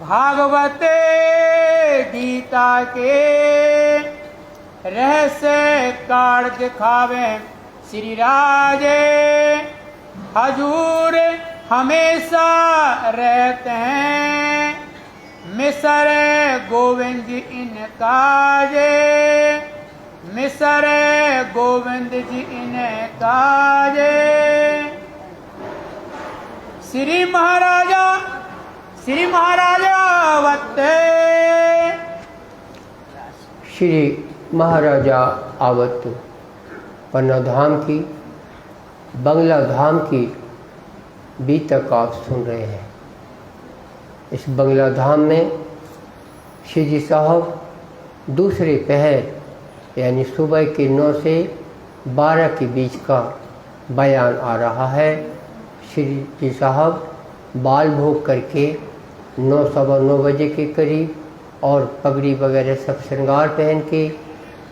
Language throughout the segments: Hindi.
भागवते गीता के रहस्य काढ़ दिखावे श्री राजे। हजूर हमेशा रहते हैं मिसर गोविंद जी इनका जे। मिसर गोविंद जी इनका जे। श्री महाराजा आवते। श्री महाराजा आवत पन्ना धाम की, बंगला धाम की बीतक आप सुन रहे हैं। इस बंगला धाम में श्री जी साहब दूसरे पहर यानी सुबह के 9 से 12 के बीच का बयान आ रहा है। श्री जी साहब बाल भोग करके 9 सवा 9 बजे के करीब और पगड़ी वगैरह सब श्रृंगार पहन के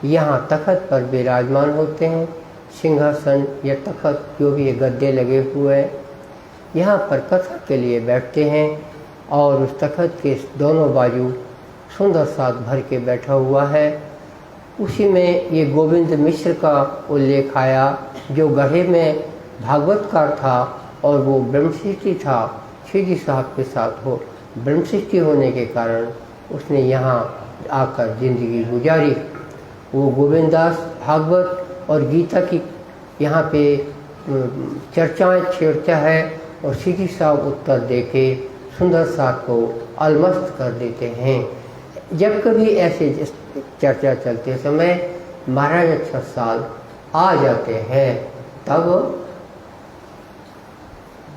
यहाँ तख़्त पर विराजमान होते हैं। सिंहासन या तख़्त जो भी गद्दे लगे हुए हैं, यहाँ पर कथा के लिए बैठते हैं और उस तख़्त के दोनों बाजू सुंदर साथ भर के बैठा हुआ है। उसी में ये गोविंद मिश्र का उल्लेख आया जो गढ़े में भागवतकार था और वो ब्रह्मशिष्टि था। श्री जी साहब के साथ हो ब्रह्मशिष्टि होने के कारण उसने यहाँ आकर जिंदगी गुजारी। वो गोविंदास भागवत और गीता की यहाँ पे चर्चाएं छेड़ता है और श्री जी साहब उत्तर देके सुंदर साथ को अलमस्त कर देते हैं। जब कभी ऐसे चर्चा चलते समय महाराज अक्षर साल आ जाते हैं तब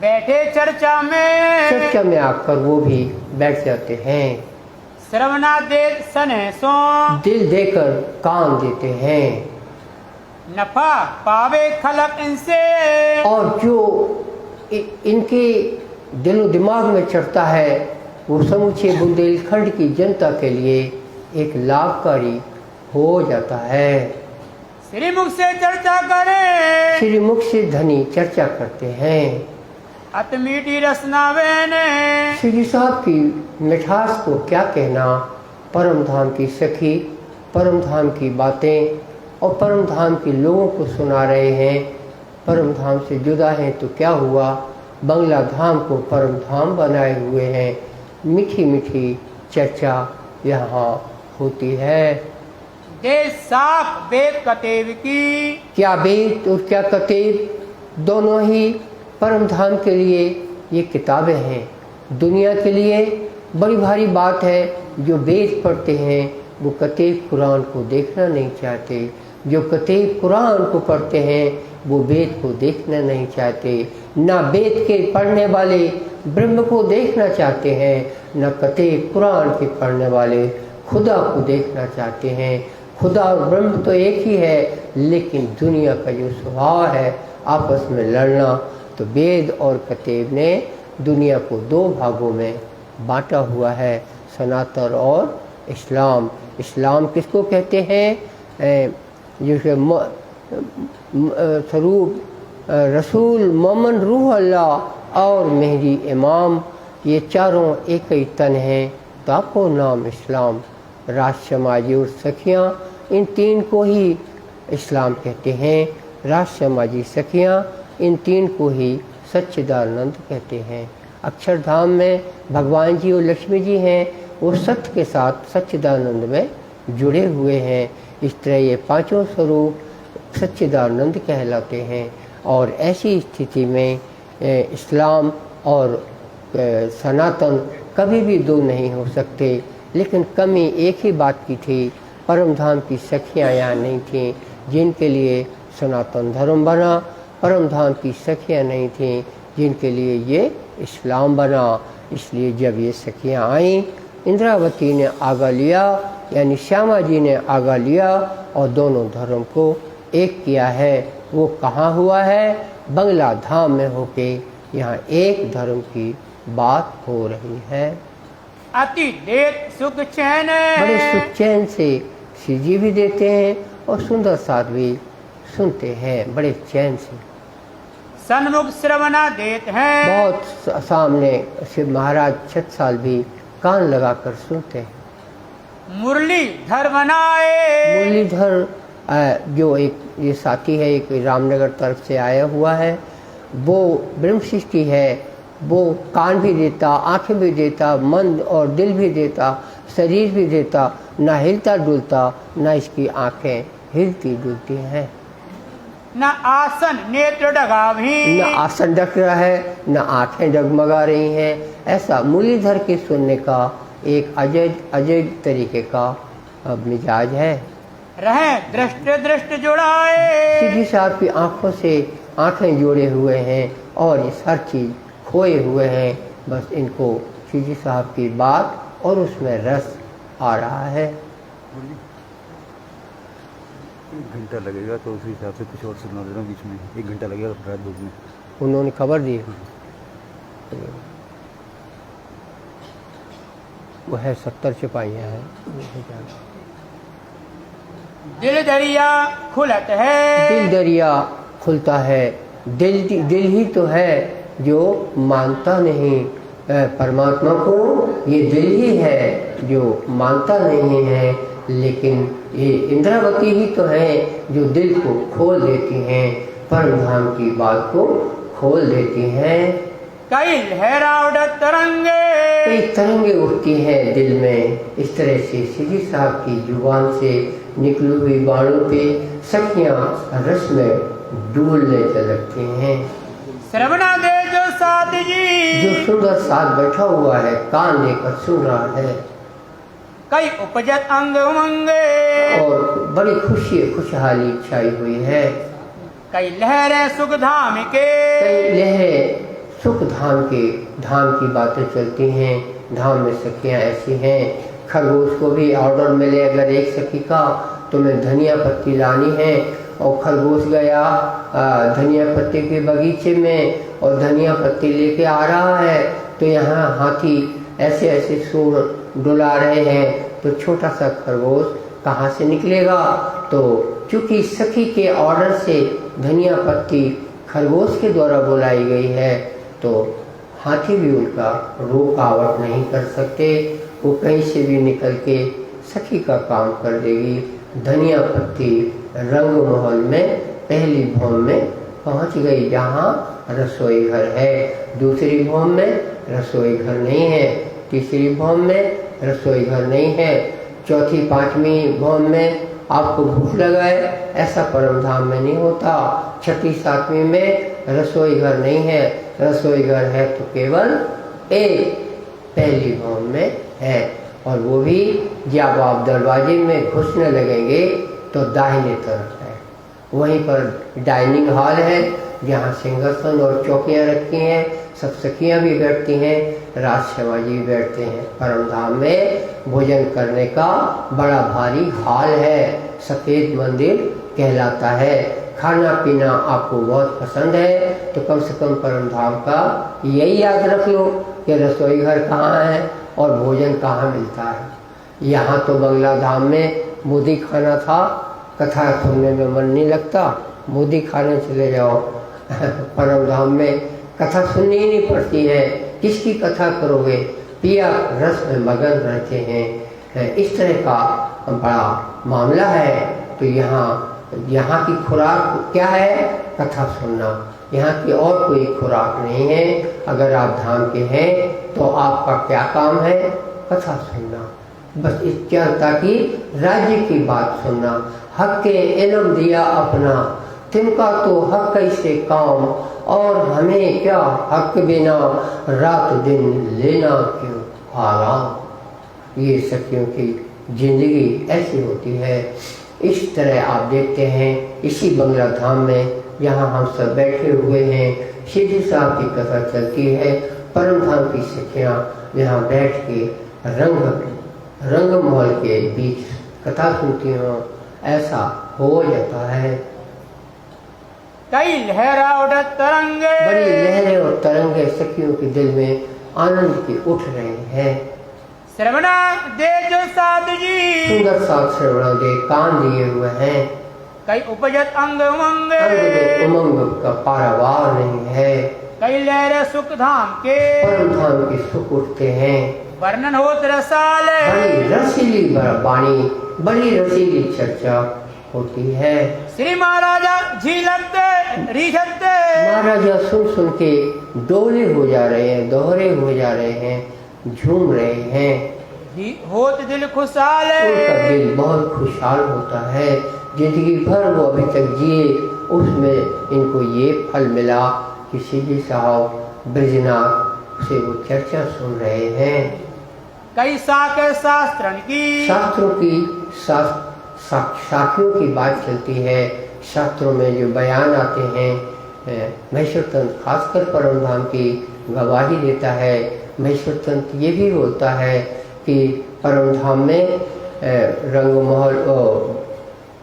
बैठे चर्चा में आकर वो भी बैठ जाते हैं। श्रवणा दे सने सो दिल देकर कान देते हैं। नफा पावे खलक इनसे और जो इनके दिलो दिमाग में चढ़ता है वो समूचे बुंदेलखंड की जनता के लिए एक लाभकारी हो जाता है। श्री मुख से चर्चा करें, श्री मुख से धनी चर्चा करते हैं। अत मीठी रसनावे ने श्री साहब की मिठास को क्या कहना। परम धाम की सखी, परम धाम की बातें और परम धाम के लोगों को सुना रहे हैं। परम धाम से जुदा हैं तो क्या हुआ, बंगला धाम को परम धाम बनाए हुए हैं। मीठी मीठी चर्चा यहाँ होती है। देश साफ वेद कतेब की, क्या वेद और क्या कतेब दोनों ही परम धाम के लिए ये किताबें हैं। दुनिया के लिए बड़ी भारी बात है जो वेद पढ़ते हैं वो कतेब कुरान को देखना नहीं चाहते। जो कतेब कुरान को पढ़ते हैं वो वेद को देखना नहीं चाहते। ना वेद के पढ़ने वाले ब्रह्म को देखना चाहते हैं, न कतेब कुरान के पढ़ने वाले खुदा को देखना चाहते हैं। खुदा और ब्रह्म तो एक ही है, लेकिन दुनिया का जो स्वभाव है आपस में लड़ना, तो वेद और कतेब ने दुनिया को 2 भागों में बांटा हुआ है, सनातन और इस्लाम। इस्लाम किसको कहते हैं? जैसे स्वरूप रसूल मोमन रूह अल्लाह और मेहदी इमाम, ये चारों एक ही तन हैं, ताको नाम इस्लाम। राज समाजी और सखियाँ, इन 3 को ही इस्लाम कहते हैं। राज समाजी सखियाँ, इन 3 को ही सच्चिदानंद कहते हैं। अक्षरधाम में भगवान जी और लक्ष्मी जी हैं, वो सत्य के साथ सच्चिदानंद में जुड़े हुए हैं। इस तरह ये 5 स्वरूप सच्चिदानंद कहलाते हैं। और ऐसी स्थिति में इस्लाम और सनातन कभी भी 2 नहीं हो सकते। लेकिन कमी एक ही बात की थी, परम धाम की सखियाँ यहाँ नहीं थीं जिनके लिए सनातन धर्म बना। परम धाम की सखियाँ नहीं थीं जिनके लिए ये इस्लाम बना। इसलिए जब ये सखियाँ आईं, इंद्रावती ने आगा लिया, यानी श्यामा जी ने आगा लिया और दोनों धर्म को एक किया है। वो कहाँ हुआ है? बंगला धाम में होके यहाँ एक धर्म की बात हो रही है। अति देर सुख चैन, बड़े सुख चैन से श्री जी भी देते हैं और सुंदर साथ भी सुनते हैं बड़े चैन से। सन्मुख श्रवणा देत हैं। बहुत सामने शिव महाराज 6 साल भी कान लगाकर सुनते हैं। मुरलीधर बनाए, मुरलीधर जो एक ये साथी है, एक रामनगर तरफ से आया हुआ है, वो ब्रह्मशिष्टि है। वो कान भी देता, आंखें भी देता, मन और दिल भी देता, शरीर भी देता, ना हिलता डुलता, ना इसकी आंखें हिलती डुलती हैं, न आसन नेत्र डगावी, न आसन ढक रहा है, न आंखें डगमगा रही हैं। ऐसा मुरलीधर के सुनने का एक अजैब तरीके का मिजाज है। रहे दृष्ट दृष्ट जुड़ाए, सीधी साहब की आंखों से आंखें जोड़े हुए हैं और ये हर चीज खोए हुए हैं। बस इनको सीधी साहब की बात और उसमें रस आ रहा है। 1 घंटा लगेगा तो उस हिसाब से कुछ और सुना देना बीच में। 1 घंटा लगेगा रात धूप में। उन्होंने खबर दी। वो है 70 सिपाहियाँ हैं। दिल दरिया खुलत है, दिल दरिया खुलता है। दिल ही तो है जो मानता नहीं परमात्मा को। ये दिल ही है जो मानता नहीं है, लेकिन ये इंद्रावती ही तो है जो दिल को खोल देती हैं, परम धाम की बात को खोल देती हैं। कई लहरा उड़त तरंगे, कई तरंगे उठती हैं दिल में। इस तरह से सीधी साहब की जुबान से निकली हुई बाणों पे सखियां रस में डूबने लगती हैं। श्रवणा दे जो साथ जी, जो सुंदर साथ बैठा हुआ है, कान लेकर सुन रहा है, कई उपजत अंग उमंगे, और बड़ी खुशहाली छाई हुई है। कई लहरें सुख धाम के, कई लहरें सुख धाम की बातें चलती हैं। धाम में सखियां ऐसी हैं। खरगोश को भी ऑर्डर मिले अगर एक सखी का, तुम्हें धनिया पत्ती लानी है, और खरगोश गया धनिया पत्ती के बगीचे में और धनिया पत्ती लेके आ रहा है, तो यहाँ हाथी ऐसे ऐसे सूर डुला रहे हैं, तो छोटा सा खरगोश कहाँ से निकलेगा। तो चूंकि सखी के ऑर्डर से धनिया पत्ती खरगोश के द्वारा बुलाई गई है, तो हाथी भी उनका रुकावट नहीं कर सकते। वो कहीं से भी निकल के सखी का काम कर देगी। धनिया पत्ती रंग महल में पहली भौम में पहुंच गई, जहाँ रसोई घर है। दूसरी भौम में रसोई घर नहीं है, तीसरी भौम में रसोई घर नहीं है, चौथी पांचवी भौम में आपको भूख लगा है, ऐसा परम धाम में नहीं होता। छठी सातवीं में रसोई घर नहीं है, रसोई घर है तो केवल एक पहली भौम में है, और वो भी जब आप दरवाजे में घुसने लगेंगे तो दाहिने तरफ है। वहीं पर डाइनिंग हॉल है, जहाँ सिंहासन और चौकियाँ रखी हैं, सब सखियाँ भी बैठती हैं, राजसेवा जी भी बैठते हैं। परम धाम में भोजन करने का बड़ा भारी हॉल है, सफेद मंदिर कहलाता है। खाना पीना आपको बहुत पसंद है तो कम से कम परम धाम का यही याद रख लो कि रसोई घर कहाँ है और भोजन कहाँ मिलता है। यहाँ तो बंगला धाम में मोदी खाना था, कथा सुनने में मन नहीं लगता, मोदी खाने चले जाओ। परम धाम में कथा सुननी ही नहीं पड़ती है, किसकी कथा करोगे, पिया रस में मगन रहते हैं। इस तरह का बड़ा मामला है। तो यहाँ की खुराक क्या है? कथा सुनना। यहाँ की और कोई खुराक नहीं है। अगर आप धाम के हैं तो आपका क्या काम है? कथा सुनना। बस इस चलता की राज्य की बात सुनना। हक के इल्म दिया अपना, तिनका तो हक कैसे काम, और हमें क्या हक बिना रात दिन लेना क्यों आराम। ये सखियों की जिंदगी ऐसी होती है। इस तरह आप देखते हैं इसी बंगला धाम में यहाँ हम सब बैठे हुए हैं, सीधी साहब की कथा चलती है। परम धाम की सखियाँ यहाँ बैठ के रंग महल के बीच कथा सुनती हो, ऐसा हो जाता है। कई लहरा उड़त तरंगे, बड़ी लहरें और तरंगे सखियों के दिल में आनंद की उठ रहे हैं। श्रवणा दे जो साध जी, सुंदर साथ श्रवणा दे कान दिए हुए हैं। कई उपजत अंग उमंग, उमंग का पारावार नहीं है। कई लहर सुख धाम के, परम धाम के सुख उठते हैं। वर्णन होत रसाल, बड़ी रसीली वाणी, बड़ी रसीली चर्चा होती है। श्री महाराजा झीलते रिझते, महाराजा सुन सुन के डोले हो जा रहे हैं, दोहरे हो जा रहे हैं, झूम रहे हैं। होत दिल खुशहाल, उनका दिल बहुत खुशहाल होता है। जिंदगी भर वो अभी तक जिए, उसमें इनको ये फल मिला कि सीधी साहब ब्रजनाथ से वो चर्चा सुन रहे हैं। कई साके शास्त्रन की, शास्त्रों की साखियों की बात चलती है। शास्त्रों में जो बयान आते हैं, महेश्वर तंत्र खासकर परम धाम की गवाही देता है। महेश्वर तंत्र ये भी बोलता है कि परम धाम में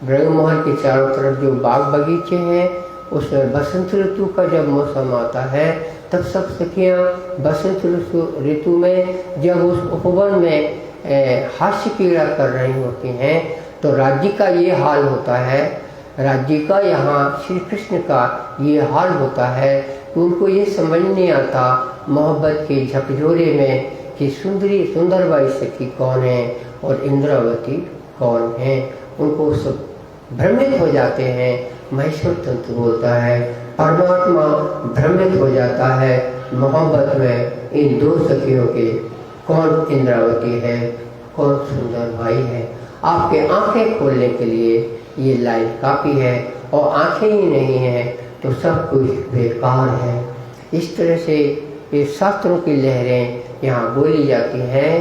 रंगमहल के चारों तरफ जो बाग बगीचे हैं, उसमें बसंत ऋतु का जब मौसम आता है, तब सब सखियाँ बसंत ऋतु में जब उस उपवन में हास्य क्रीड़ा कर रही होती हैं, तो राज्य का ये हाल होता है। राज्य का यहाँ श्री कृष्ण का ये हाल होता है कि उनको ये समझ नहीं आता मोहब्बत के झकझोरे में कि सुंदरबाई सखी कौन है और इंद्रावती कौन है। उनको सब भ्रमित हो जाते हैं। महेश्वर तंत्र बोलता है परमात्मा भ्रमित हो जाता है मोहब्बत में इन दो सखियों के, कौन इंद्रावती है, कौन सुंदरबाई है। आपके आंखें खोलने के लिए ये लाइन काफ़ी है, और आंखें ही नहीं हैं तो सब कुछ बेकार है। इस तरह से ये शास्त्रों की लहरें यहाँ बोली जाती हैं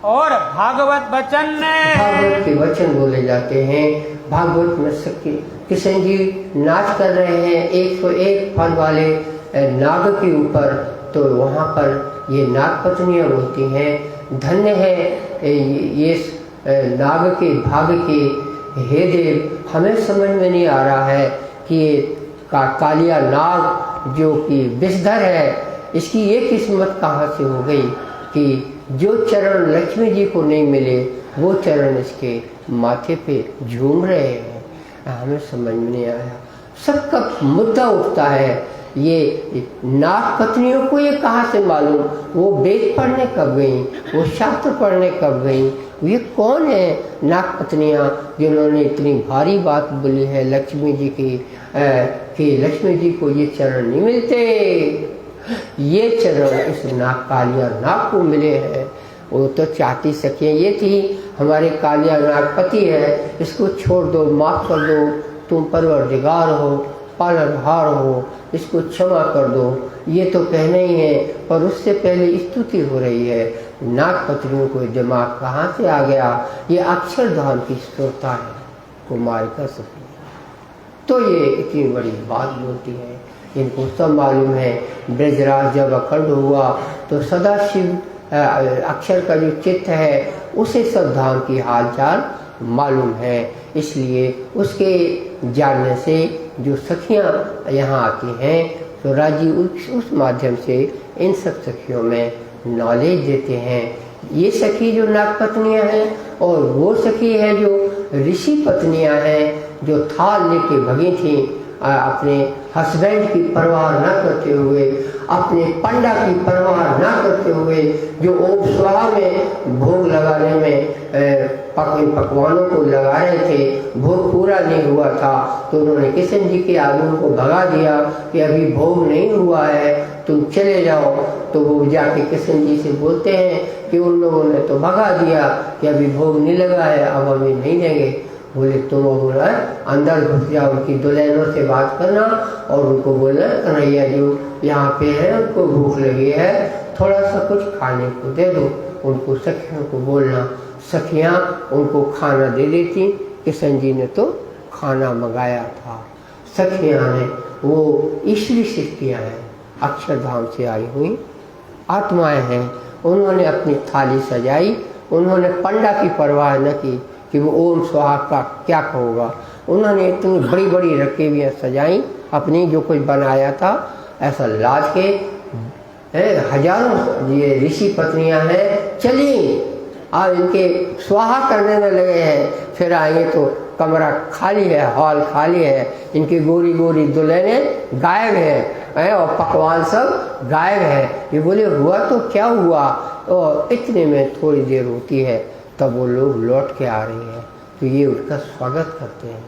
और भागवत वचन, भागवत के वचन बोले जाते हैं। भागवत में किशन जी नाच कर रहे हैं 101 फन वाले नाग के ऊपर, तो वहाँ पर ये नाग पत्नियाँ बोलती हैं धन्य है ये नाग के भाग के, हे देव हमें समझ में नहीं आ रहा है कि ये कालिया नाग जो कि विषधर है, इसकी ये किस्मत कहाँ से हो गई कि जो चरण लक्ष्मी जी को नहीं मिले वो चरण इसके माथे पे झूम रहे हैं। हमें समझ में नहीं आया। सबका मुद्दा उठता है ये नाग पत्नियों को ये कहाँ से मालूम, वो वेद पढ़ने कब गई, वो शास्त्र पढ़ने कब गई, ये कौन है नाग पत्नियाँ जिन्होंने इतनी भारी बात बोली है लक्ष्मी जी की कि लक्ष्मी जी को ये चरण नहीं मिलते, ये चरण इस कालिया नाग को मिले हैं। वो तो चाहती सखियाँ ये थी हमारे कालिया नाग पति है, इसको छोड़ दो, माफ़ कर दो, तुम परवरदिगार हो, पालनहार हो, इसको क्षमा कर दो, ये तो कहना ही है। पर उससे पहले स्तुति हो रही है। नाग पत्नियों को दिमाग कहाँ से आ गया, ये अक्षरधाम की श्रोता है कुमारिका सखी, तो ये इतनी बड़ी बात बोलती है। इनको सब मालूम है ब्रजराज जब अखंड हुआ तो सदाशिव अक्षर का जो चित्त है उसे सब धाम की हालचाल मालूम है, इसलिए उसके जानने से जो सखियाँ यहाँ आती हैं तो राजी उस माध्यम से इन सब सखियों में नॉलेज देते हैं। ये सखी जो नाग पत्नियाँ हैं और वो सखी है जो ऋषि पत्नियाँ हैं जो थाल लेके भगी थी, अपने हस्बैंड की परवाह न करते हुए, अपने पंडा की परवाह न करते हुए, जो ओम स्वाहा में भोग लगाने में पकवानों को लगा रहे थे, भोग पूरा नहीं हुआ था तो उन्होंने किशन जी के आदमी को भगा दिया कि अभी भोग नहीं हुआ है, तुम चले जाओ। तो वो जाके किशन जी से बोलते हैं कि उन लोगों ने तो भगा दिया कि अभी भोग नहीं लगा है, अब हमें नहीं देंगे। बोले तुम बोला अंदर घुस जाओ, उनकी दुल्हनों से बात करना और उनको बोलना कन्हैया जो यहाँ पे है उनको भूख लगी है, थोड़ा सा कुछ खाने को दे दो। उनको सखियों को बोलना, सखियाँ उनको खाना दे देती। किशन जी ने तो खाना मंगाया था। सखियाँ ने वो ईश्वरी शक्तियाँ हैं, अक्षरधाम से आई हुई आत्माएं हैं, उन्होंने अपनी थाली सजाई, उन्होंने पंडा की परवाह न की कि वो ओम स्वाहा का क्या कहोगा। उन्होंने इतनी बड़ी बड़ी रकेबियाँ सजाई, अपनी जो कुछ बनाया था ऐसा लाद के हजारों ये ऋषि पत्नियां हैं चली, अब इनके स्वाहा करने में लगे हैं। फिर आएंगे तो कमरा खाली है, हॉल खाली है, इनकी गोरी गोरी दुल्हनें गायब हैं और पकवान सब गायब है। ये बोले हुआ तो क्या हुआ, और इतने में थोड़ी देर होती है तब वो लोग लौट के आ रहे हैं, तो ये उनका स्वागत करते हैं।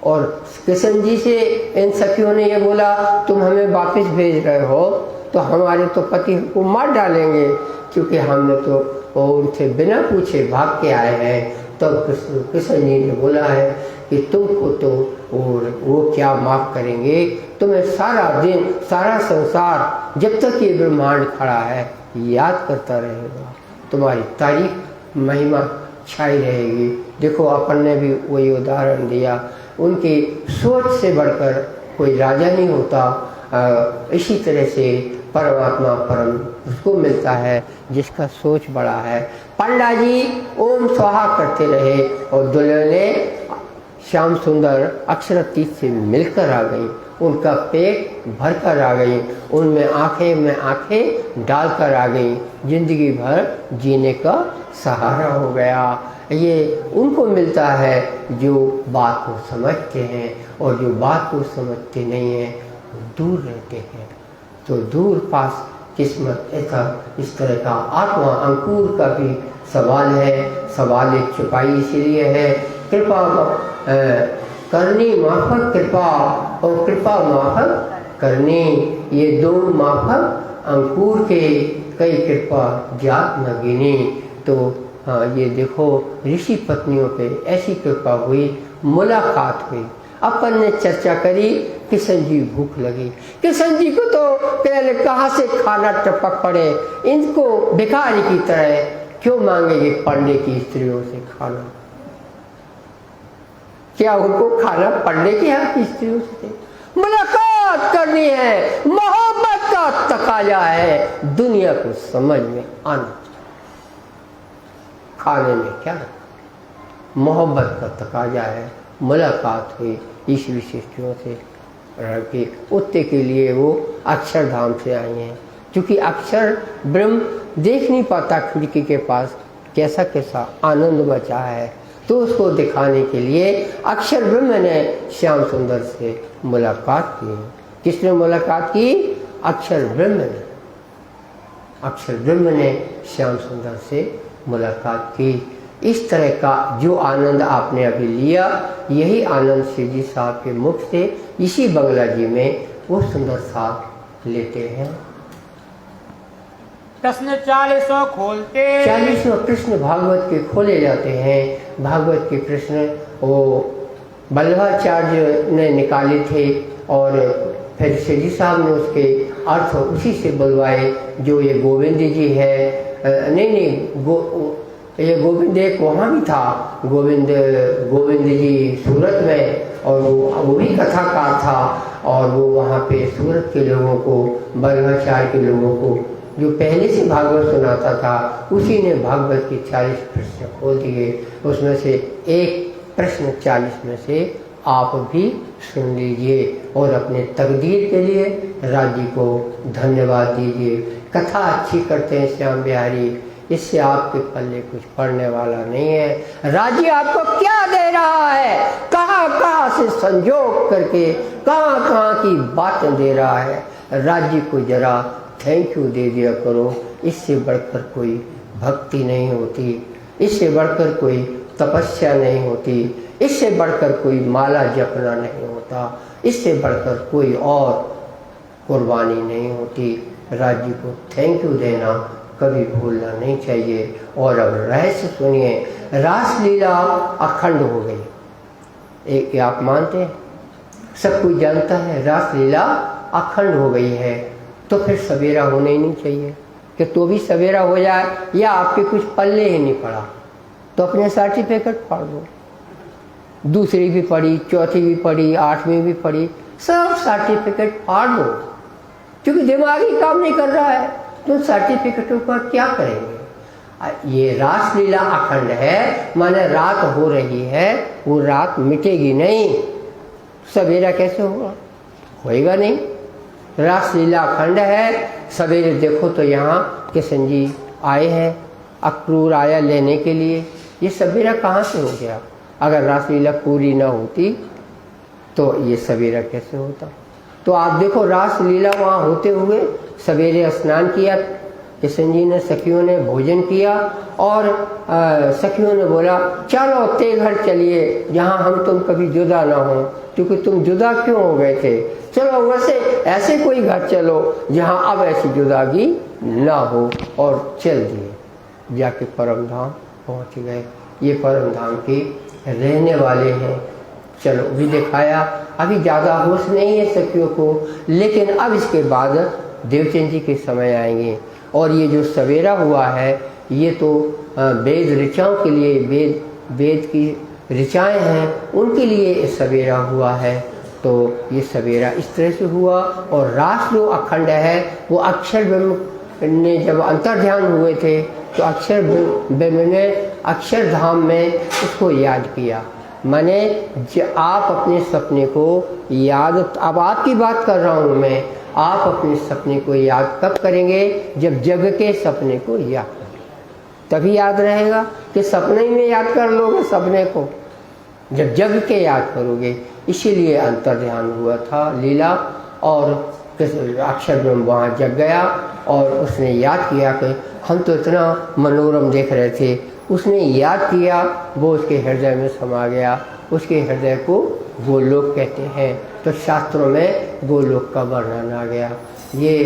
और कृष्ण जी से इन सखियों ने ये बोला तुम हमें वापस भेज रहे हो तो हमारे तो पति को मार डालेंगे, क्योंकि हमने तो उनसे बिना पूछे भाग के आए हैं। तब कृष्ण जी ने बोला है कि तुमको तो वो क्या माफ़ करेंगे, तुम्हें सारा दिन सारा संसार जब तक ये ब्रह्मांड खड़ा है याद करता रहेगा, तुम्हारी तारीफ महिमा छाई रहेगी। देखो अपन ने भी वही उदाहरण दिया, उनकी सोच से बढ़कर कोई राजा नहीं होता। इसी तरह से परमात्मा परम उसको मिलता है जिसका सोच बड़ा है। पंडा जी ओम स्वाहा करते रहे और दुल्हने श्याम सुंदर अक्षरातीत से मिलकर आ गई, उनका पेट भरकर आ गई, उनमें आंखें में आंखें डालकर आ गई, जिंदगी भर जीने का सहारा हो गया। ये उनको मिलता है जो बात को समझते हैं, और जो बात को समझते नहीं हैं दूर रहते हैं। तो दूर पास किस्मत ऐसा इस तरह का आत्मा अंकुर का भी सवाल है। सवाल एक छुपाई इसीलिए है, कृपा करनी माफक कृपा और कृपा माफक करनी, ये दो माफक अंकुर के कई कृपा जात न गिनी। तो हाँ, ये देखो ऋषि पत्नियों पे ऐसी कृपा हुई, मुलाकात हुई। अपन ने चर्चा करी, किशन जी भूख लगी, किशन जी को तो पहले कहाँ से खाना टपक पड़े, इनको भिखारी की तरह क्यों मांगेंगे पंडे की स्त्रियों से खाना, क्या उनको खाना पंडे के यहाँ की स्त्रियों से? मुलाकात करनी है, मोहब्बत का तकाजा है, दुनिया को समझ में आना। खाने में क्या रखा, मोहब्बत का तकाजा है। मुलाकात हुई इस विशिष्टियों से के उत्ते के लिए वो अक्षरधाम से आई हैं, क्योंकि अक्षर ब्रह्म देख नहीं पाता खिड़की के पास कैसा कैसा आनंद मचा है, तो उसको दिखाने के लिए अक्षर ब्रह्म ने श्याम सुंदर से मुलाकात की। किसने मुलाकात की? अक्षर ब्रह्म ने। अक्षर ब्रह्म ने श्याम सुंदर से मुलाकात की। इस तरह का जो आनंद आपने अभी लिया, यही आनंद श्री जी साहब के मुख से इसी बंगला जी में वो सुंदर साहब लेते हैं। प्रश्न 40 खोलते, 40 प्रश्न भागवत के खोले जाते हैं। भागवत के प्रश्न वो वल्लभाचार्य ने निकाले थे और फिर श्री जी साहब ने उसके अर्थ उसी से बुलवाए, जो ये गोविंद जी है। ये गोविंद एक वहाँ भी था, गोविंद जी सूरत में, और वो भी कथाकार था, और वो वहाँ पे सूरत के लोगों को, वल्लभाचार्य के लोगों को जो पहले से भागवत सुनाता था, उसी ने भागवत के 40 प्रश्न खोल दिए। उसमें से एक प्रश्न 40 में से आप भी सुन लीजिए और अपने तकदीर के लिए राज्य को धन्यवाद दीजिए। कथा अच्छी करते हैं श्याम बिहारी, इससे आपके पल्ले कुछ पड़ने वाला नहीं है। राज्य आपको क्या दे रहा है, कहाँ कहाँ से संजोग करके कहाँ कहाँ की बातें दे रहा है। राज्य को जरा थैंक यू दे दिया करो। इससे बढ़कर कोई भक्ति नहीं होती, इससे बढ़कर कोई तपस्या नहीं होती, इससे बढ़कर कोई माला जपना नहीं होता, इससे बढ़कर कोई और कुर्बानी नहीं होती। राज्य को थैंक यू देना कभी भूलना नहीं चाहिए। और अब रहस्य सुनिए, रासलीला अखंड हो गई। एक आप मानते हैं, सब कुछ जानता है, रासलीला अखंड हो गई है, तो फिर सवेरा होना ही नहीं चाहिए कि तो भी सवेरा हो जाए, या आपके कुछ पल्ले ही नहीं पड़ा तो अपने सर्टिफिकेट फाड़ दो। दूसरी भी पढ़ी, चौथी भी पढ़ी, 8वीं भी पढ़ी, सब सर्टिफिकेट फाड़ दो, क्योंकि दिमाग ही काम नहीं कर रहा है तो सर्टिफिकेटों का क्या करेंगे। ये रासलीला अखंड है, माने रात हो रही है, वो रात मिटेगी नहीं, सवेरा कैसे होगा, होएगा नहीं। रासलीला अखंड है। सवेरे देखो तो यहाँ किशन जी आए हैं, अक्रूर आया लेने के लिए, ये सवेरा कहाँ से हो गया। अगर रासलीला पूरी ना होती तो ये सवेरा कैसे होता। तो आप देखो रासलीला वहाँ होते हुए सवेरे स्नान किया, किशन जी ने, सखियों ने भोजन किया और सखियों ने बोला चलो ते घर चलिए जहाँ हम तुम कभी जुदा ना हो, क्योंकि तुम जुदा क्यों हो गए थे, चलो वैसे ऐसे कोई घर चलो जहाँ अब ऐसी जुदागी ना हो। और चल दिए, जाके परम धाम पहुँच गए। ये परम धाम के रहने वाले हैं। चलो भी दिखाया। अभी ज़्यादा होश नहीं है सखियों को, लेकिन अब इसके बाद देवचंद जी के समय आएंगे। और ये जो सवेरा हुआ है ये तो वेद ऋचाओं के लिए, वेद की ऋचाएँ हैं उनके लिए सवेरा हुआ है। तो ये सवेरा इस तरह से हुआ। और रास जो अखंड है वो अक्षर ब्रह्म ने जब अंतर्ध्यान हुए थे तो अक्षर ब्रह्म ने अक्षरधाम में उसको याद किया। माने आप अपने सपने को याद, अब आपकी बात कर रहा हूँ मैं, आप अपने सपने को याद कब करेंगे, जब जग के सपने को याद करेंगे, तभी याद रहेगा। कि सपने में याद कर लोगे सपने को, जब जग के याद करोगे। इसीलिए अंतर्ध्यान हुआ था लीला। और अक्षर ब्रह्म वहाँ जग गया और उसने याद किया कि हम तो इतना मनोरम देख रहे थे, उसने याद किया, वो उसके हृदय में समा गया। उसके हृदय को गोलोक कहते हैं। तो शास्त्रों में गोलोक का वर्णन आ गया। ये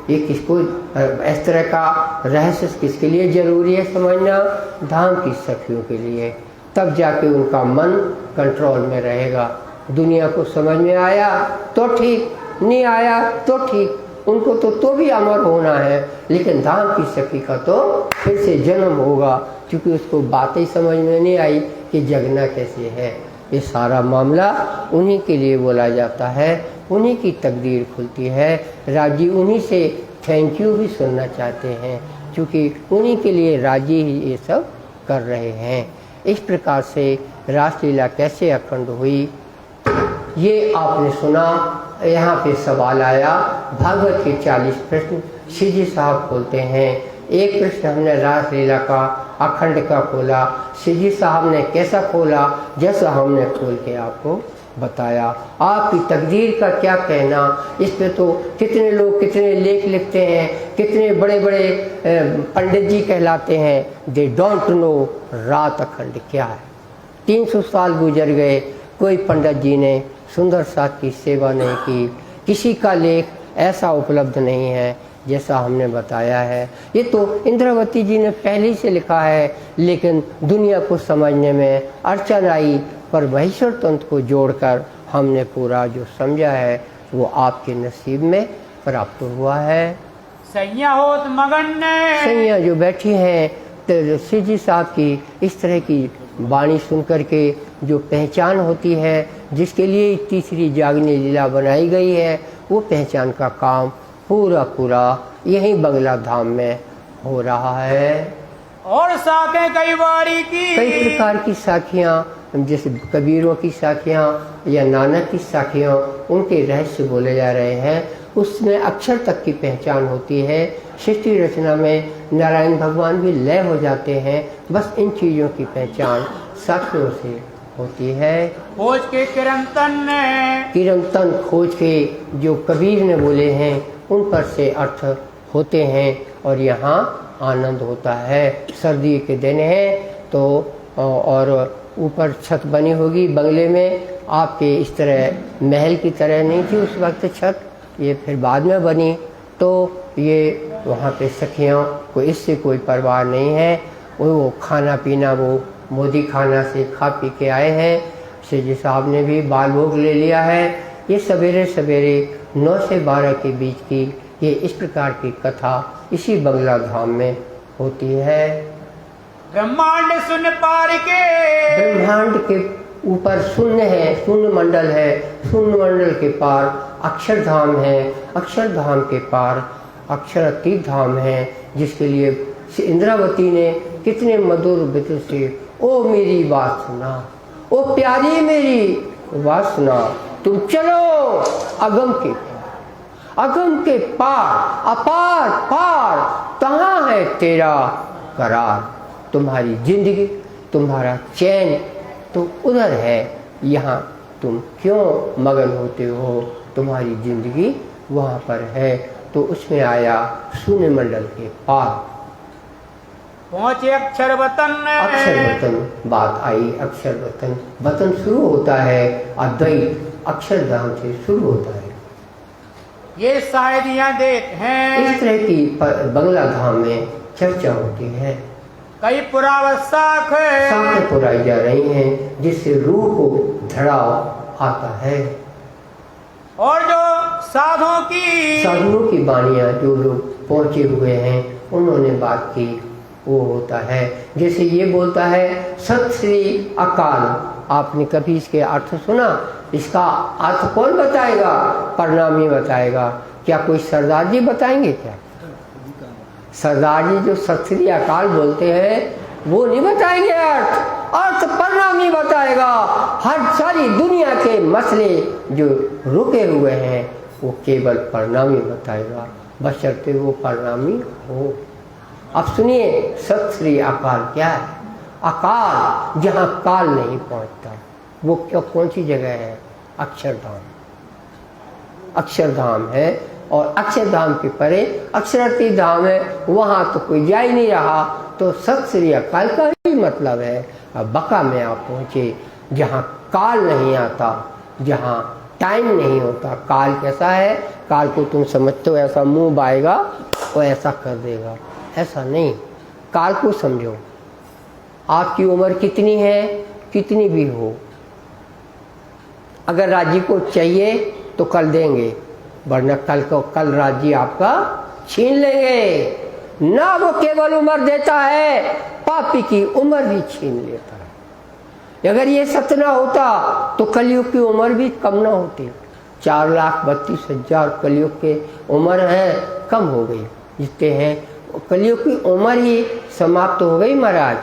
किसको, इस तरह का रहस्य किसके लिए जरूरी है समझना, धाम की सखियों के लिए। तब जाके उनका मन कंट्रोल में रहेगा। दुनिया को समझ में आया तो ठीक, नहीं आया तो ठीक, उनको तो भी अमर होना है, लेकिन धाम की सखी का तो फिर से जन्म होगा, क्योंकि उसको बातें समझ में नहीं आई कि जगना कैसे है। ये सारा मामला उन्हीं के लिए बोला जाता है, उन्हीं की तकदीर खुलती है। राजी उन्हीं से थैंक यू भी सुनना चाहते हैं, क्योंकि उन्हीं के लिए राजी ही ये सब कर रहे हैं। इस प्रकार से रासलीला कैसे अखंड हुई ये आपने सुना। यहाँ पे सवाल आया, भागवत के 40 प्रश्न श्री जी साहब खोलते हैं। एक प्रश्न हमने रासलीला का अखंड का खोला, श्री जी साहब ने कैसा खोला, जैसा हमने खोल के आपको बताया। आपकी तकदीर का क्या कहना, इस पे तो कितने लोग कितने लेख लिखते हैं, कितने बड़े बड़े पंडित जी कहलाते हैं, दे डोंट नो रात अखंड क्या है। 300 साल गुजर गए, कोई पंडित जी ने सुंदर साथ की सेवा नहीं की, किसी का लेख ऐसा उपलब्ध नहीं है जैसा हमने बताया है। ये तो इंद्रावती जी ने पहले से लिखा है, लेकिन दुनिया को समझने में अड़चन आई, पर महेश्वर तंत्र को जोड़कर हमने पूरा जो समझा है वो आपके नसीब में प्राप्त हुआ है। सैया होत मगन ने, सैया जो बैठी हैं तो श्री जी साहब की इस तरह की वाणी सुन करके जो पहचान होती है, जिसके लिए तीसरी जागनी लीला बनाई गई है, वो पहचान का काम पूरा पूरा यहीं बंगला धाम में हो रहा है। और साखें कई बारी की, कई प्रकार की साखियाँ, जैसे कबीरों की साखियाँ या नानक की साखियाँ, उनके रहस्य बोले जा रहे हैं। उसमें अक्षर तक की पहचान होती है। सृष्टि रचना में नारायण भगवान भी लय हो जाते हैं। बस इन चीज़ों की पहचान साखियों से होती है। खोज के किरंतन ने, किरंतन खोज के जो कबीर ने बोले हैं उन पर से अर्थ होते हैं और यहाँ आनंद होता है। सर्दी के दिन है तो और ऊपर छत बनी होगी बंगले में, आपके इस तरह महल की तरह नहीं थी उस वक्त छत, ये फिर बाद में बनी। तो ये वहाँ पे सखियों को इससे कोई परवाह नहीं है। वो खाना पीना वो मोदी खाना से खा पी के आए हैं। श्री जी साहब ने भी बाल भोग ले लिया है। ये सवेरे सवेरे 9 से 12 के बीच की ये इस प्रकार की कथा इसी बंगला धाम में होती है। ब्रह्मांड सुन पार के, ब्रह्मांड के ऊपर शून्य है, शून्य मंडल है, शून्य मंडल के पार अक्षरधाम है, अक्षरधाम के पार अक्षरातीत धाम है, जिसके लिए इंद्रावती ने कितने मधुर विधि से ओ मेरी बात सुना, ओ प्यारी मेरी बात सुना, तुम चलो अगम के पार, अपार पार, कहाँ है तेरा करार। तुम्हारी जिंदगी, तुम्हारा चैन तो उधर है, यहाँ तुम क्यों मगन होते हो, तुम्हारी जिंदगी वहाँ पर है। तो उसमें आया शून्य मंडल के पार, पहुंचे अक्षर वतन। अक्षर वतन बात आई। अक्षर वतन, वतन शुरू होता है अद्वैत अक्षरधाम से शुरू होता है। ये शायदियाँ देते हैं, इस तरह की बंगला धाम में चर्चा होती है, कई पुरावसाख साखें पुराई जा रही हैं, जिससे रूह को धड़ाव आता है। और जो साधुओं की बाणियां जो लोग पहुंचे हुए हैं उन्होंने बात की, वो होता है। जैसे ये बोलता है सत श्री अकाल, आपने कभी इसके अर्थ सुना? इसका अर्थ कौन बताएगा? प्रणामी बताएगा। क्या कोई सरदार जी बताएंगे? क्या सरदार जी जो सत श्री अकाल बोलते हैं वो नहीं बताएंगे अर्थ प्रणामी बताएगा। हर सारी दुनिया के मसले जो रुके हुए हैं वो केवल प्रणामी बताएगा, बशर्ते वो प्रणामी हो। अब सुनिए सत श्री अकाल क्या है? अकाल जहाँ काल नहीं पहुँचता, वो क्या कौन सी जगह है? अक्षरधाम। अक्षरधाम है, और अक्षरधाम के परे अक्षरार्थी धाम है, वहाँ तो कोई जा ही नहीं रहा। तो सत श्री अकाल का ही मतलब है अब बका में आप पहुँचे जहाँ काल नहीं आता, जहाँ टाइम नहीं होता। काल कैसा है? काल को तुम समझते हो ऐसा मुंह बाएगा और ऐसा कर देगा, ऐसा नहीं। काल को समझो, आपकी उम्र कितनी है, कितनी भी हो, अगर राज्य को चाहिए तो कल देंगे, वरना कल राज्य आपका छीन लेंगे। ना वो केवल उम्र देता है, पापी की उम्र भी छीन लेता है। अगर ये सत्य ना होता तो कलयुग की उम्र भी कम ना होती। 4,32,000 कलयुग के उम्र है, कम हो गई। जितने हैं कलयुग की उम्र ही समाप्त हो गई महाराज।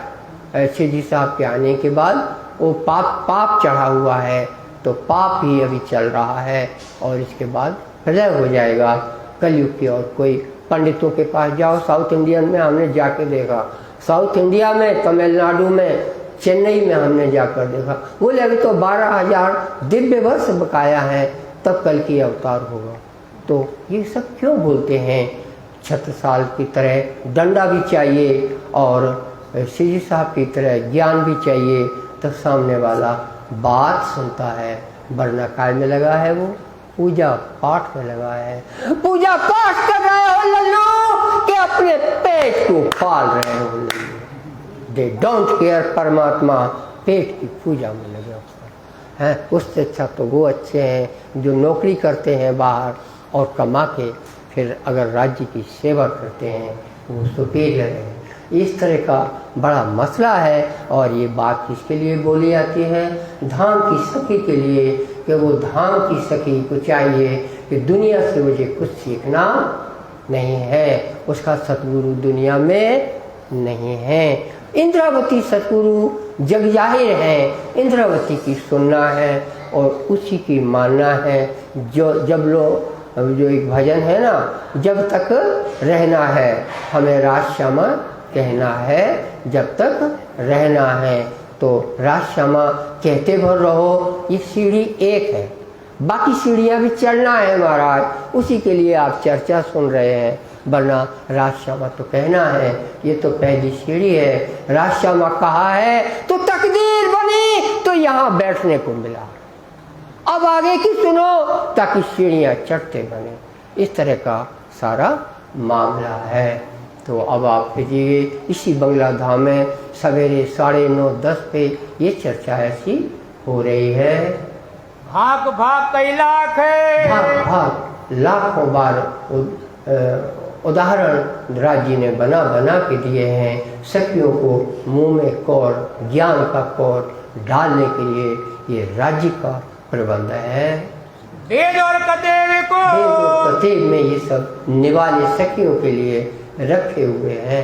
ऐसे जी साहब के आने के बाद वो पाप चढ़ा हुआ है, तो पाप ही अभी चल रहा है, और इसके बाद प्रलय हो जाएगा कलयुग की। और कोई पंडितों के पास जाओ, साउथ इंडियन में हमने जाके देखा, साउथ इंडिया में, तमिलनाडु में, चेन्नई में हमने जाकर देखा, बोले अभी तो 12,000 दिव्य वर्ष बकाया है, तब कल की अवतार होगा। तो ये सब क्यों बोलते हैं? छत्रसाल की तरह डंडा भी चाहिए और श्री साहब की तरह ज्ञान भी चाहिए, तब सामने वाला बात सुनता है। वरना काय में लगा है? वो पूजा पाठ में लगा है। पूजा पाठ कर रहे हो लल्लू कि अपने पेट को पाल रहे हो लल्लू? They don't care. परमात्मा पेट की पूजा में लगे हैं। उससे अच्छा तो वो अच्छे हैं जो नौकरी करते हैं बाहर और कमा के फिर अगर राज्य की सेवा करते हैं, वो सुपीरियर है। इस तरह का बड़ा मसला है। और ये बात किसके लिए बोली जाती है? धाम की सखी के लिए, कि वो धाम की सखी को चाहिए कि दुनिया से मुझे कुछ सीखना नहीं है, उसका सतगुरु दुनिया में नहीं है। इंद्रावती सतगुरु जग जाहिर है, इंद्रावती की सुनना है और उसी की मानना है। जो एक भजन है ना, जब तक रहना है हमें राज श्यामा कहना है, जब तक रहना है तो राज श्यामा कहते भर रहो। ये सीढ़ी एक है, बाकी सीढ़ियाँ भी चढ़ना है महाराज, उसी के लिए आप चर्चा सुन रहे हैं। वरना राज श्यामा तो कहना है, ये तो पहली सीढ़ी है। राज श्यामा कहा है तो तकदीर बनी, तो यहाँ बैठने को मिला। अब आगे की सुनो ताकि सीढ़ियाँ चढ़ते बने। इस तरह का सारा मामला है। तो अब आप भेजिए इसी बंगला धाम में सवेरे 9:30-10 पे ये चर्चा ऐसी हो रही है। भाग भाग कई लाख है, भाग भाग लाखों बार उदाहरण राज्य ने बना के दिए हैं। सखियों को मुंह में कौर, ज्ञान का कौर डालने के लिए ये राज्य का प्रबंध है। वेद और कतेब में ये सब निवाले सखियों के लिए रखे हुए हैं।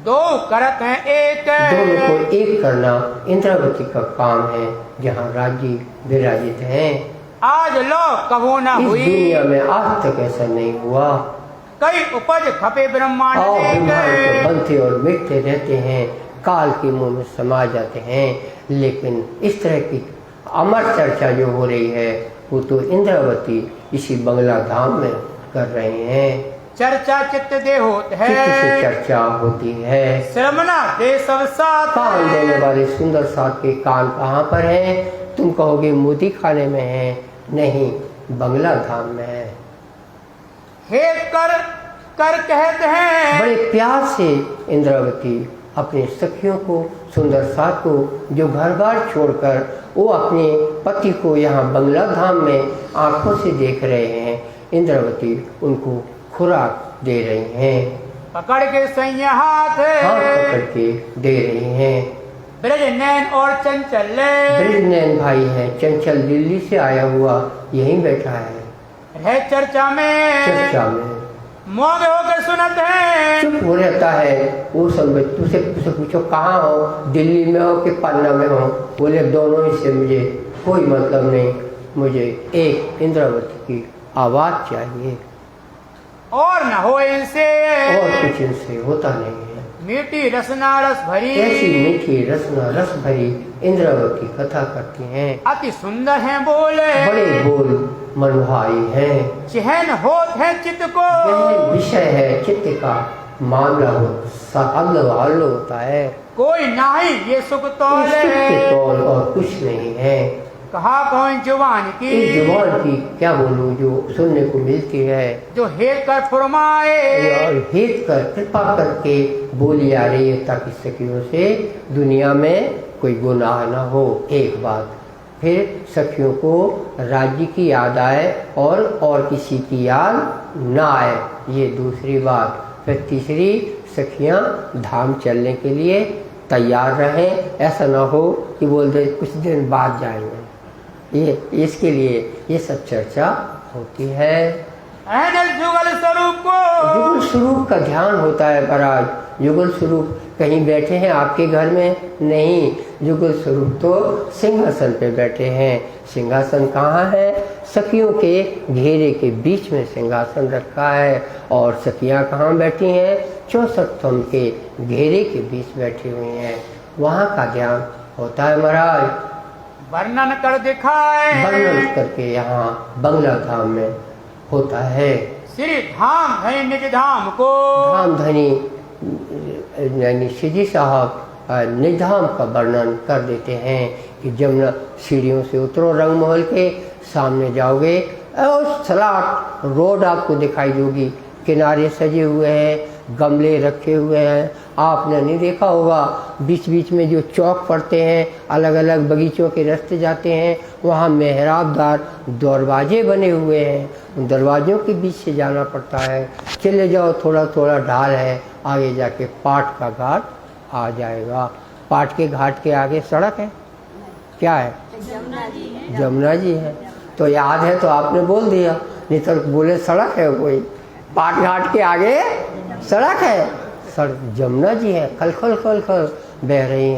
दो करत हैं एक, दोनों को एक करना इंद्रावती का काम है, जहाँ राज्य विराजित हैं। आज लो कबो न हुई, इस दुनिया में आज तक ऐसा नहीं हुआ। कई उपज खपे ब्रह्मांड बनते और मिटते रहते हैं, काल के मुंह में समा जाते हैं। लेकिन इस तरह की अमर चर्चा जो हो रही है वो तो इंद्रावती इसी बंगला धाम में कर रहे हैं। चर्चा चित्त दे होत है, चित्त से चर्चा होती है। श्रमना दे सब साथ, कान देने वाले सुंदर साथ के कान कहाँ पर हैं? तुम कहोगे मोती खाने में है, नहीं, बंगला धाम में है। हे कर कर कहते हैं, बड़े प्यार से इंद्रावती अपने सखियों को, सुंदर साथ को, जो घर बार छोड़कर वो अपने पति को यहाँ बंगला धाम में आंखों से देख रहे हैं, इंद्रावती उनको खुराक दे रही हैं, पकड़ के सैया हाथ पकड़ के दे रही हैं। ब्रज नैन और चंचल, ब्रज नैन भाई है, चंचल दिल्ली से आया हुआ यहीं बैठा है, रह चर्चा में चर्चा में मौन होकर सुनत है। चुप हो रहता है। वो सब तुझसे पूछो कहाँ हो, दिल्ली में हो कि पन्ना में हो? बोले दोनों ही से मुझे कोई मतलब नहीं, मुझे एक इंद्रावती की आवाज़ चाहिए और न हो इनसे, और कुछ इनसे होता नहीं है। मीठी रसना रस भरी, ऐसी मीठी रसना रस भरी इंद्रावती कथा करती हैं। अति सुंदर है बोले, बड़े बोल मनभाई हैं। चहन होत है चित्त को, गहन विषय है चित्त का मामला हो, हल्लो होता है। कोई नहीं ये सुख इस तोले, सुख के तौल और कुछ नहीं है। कहा कौन जुबान इस की, जुबान की क्या बोलूं जो सुनने को मिलती है, जो हेत कर फरमाए, और हित कर कृपा करके बोली आ रही है ताकि सखियों से दुनिया में कोई गुनाह न हो। एक बात, फिर सखियों को राज्य की याद आए और किसी की याद ना आए, ये दूसरी बात। फिर तीसरी, सखियां धाम चलने के लिए तैयार रहें, ऐसा ना हो कि बोल दे कुछ दिन बाद जाएंगे। ये इसके लिए ये सब चर्चा होती है। जुगल स्वरूप को, जुगल स्वरूप का ध्यान होता है महाराज। जुगल स्वरूप कहीं बैठे हैं आपके घर में? नहीं, जुगल स्वरूप तो सिंहासन पे बैठे हैं। सिंहासन कहाँ है? सखियों के घेरे के बीच में सिंहासन रखा है। और सखियाँ कहाँ बैठी हैं? 64 थंब के घेरे के बीच बैठी हुई हैं, वहाँ का ध्यान होता है महाराज। वर्णन कर दिखाए, वर्णन करके यहाँ बंगला धाम में होता है। श्री धाम धनी निज धाम को, धाम धनी यानी श्री साहब निधाम का वर्णन कर देते हैं कि जमुना सीढ़ियों से उतरो रंगमहल के, सामने जाओगे और सलाट रोड आपको दिखाई देगी, किनारे सजे हुए हैं, गमले रखे हुए हैं। आपने नहीं देखा होगा, बीच बीच में जो चौक पड़ते हैं, अलग अलग बगीचों के रास्ते जाते हैं, वहाँ मेहराबदार दरवाजे बने हुए हैं, उन दरवाज़ों के बीच से जाना पड़ता है। चले जाओ, थोड़ा थोड़ा ढाल है, आगे जाके पाट का घाट आ जाएगा। पाट के घाट के आगे सड़क है, क्या है? जमुना जी है। तो याद है तो आपने बोल दिया, नहीं तो बोले सड़क है कोई। पाट घाट के आगे सड़क है, सड़क जमुना जी है, खल खल खल खल बह रही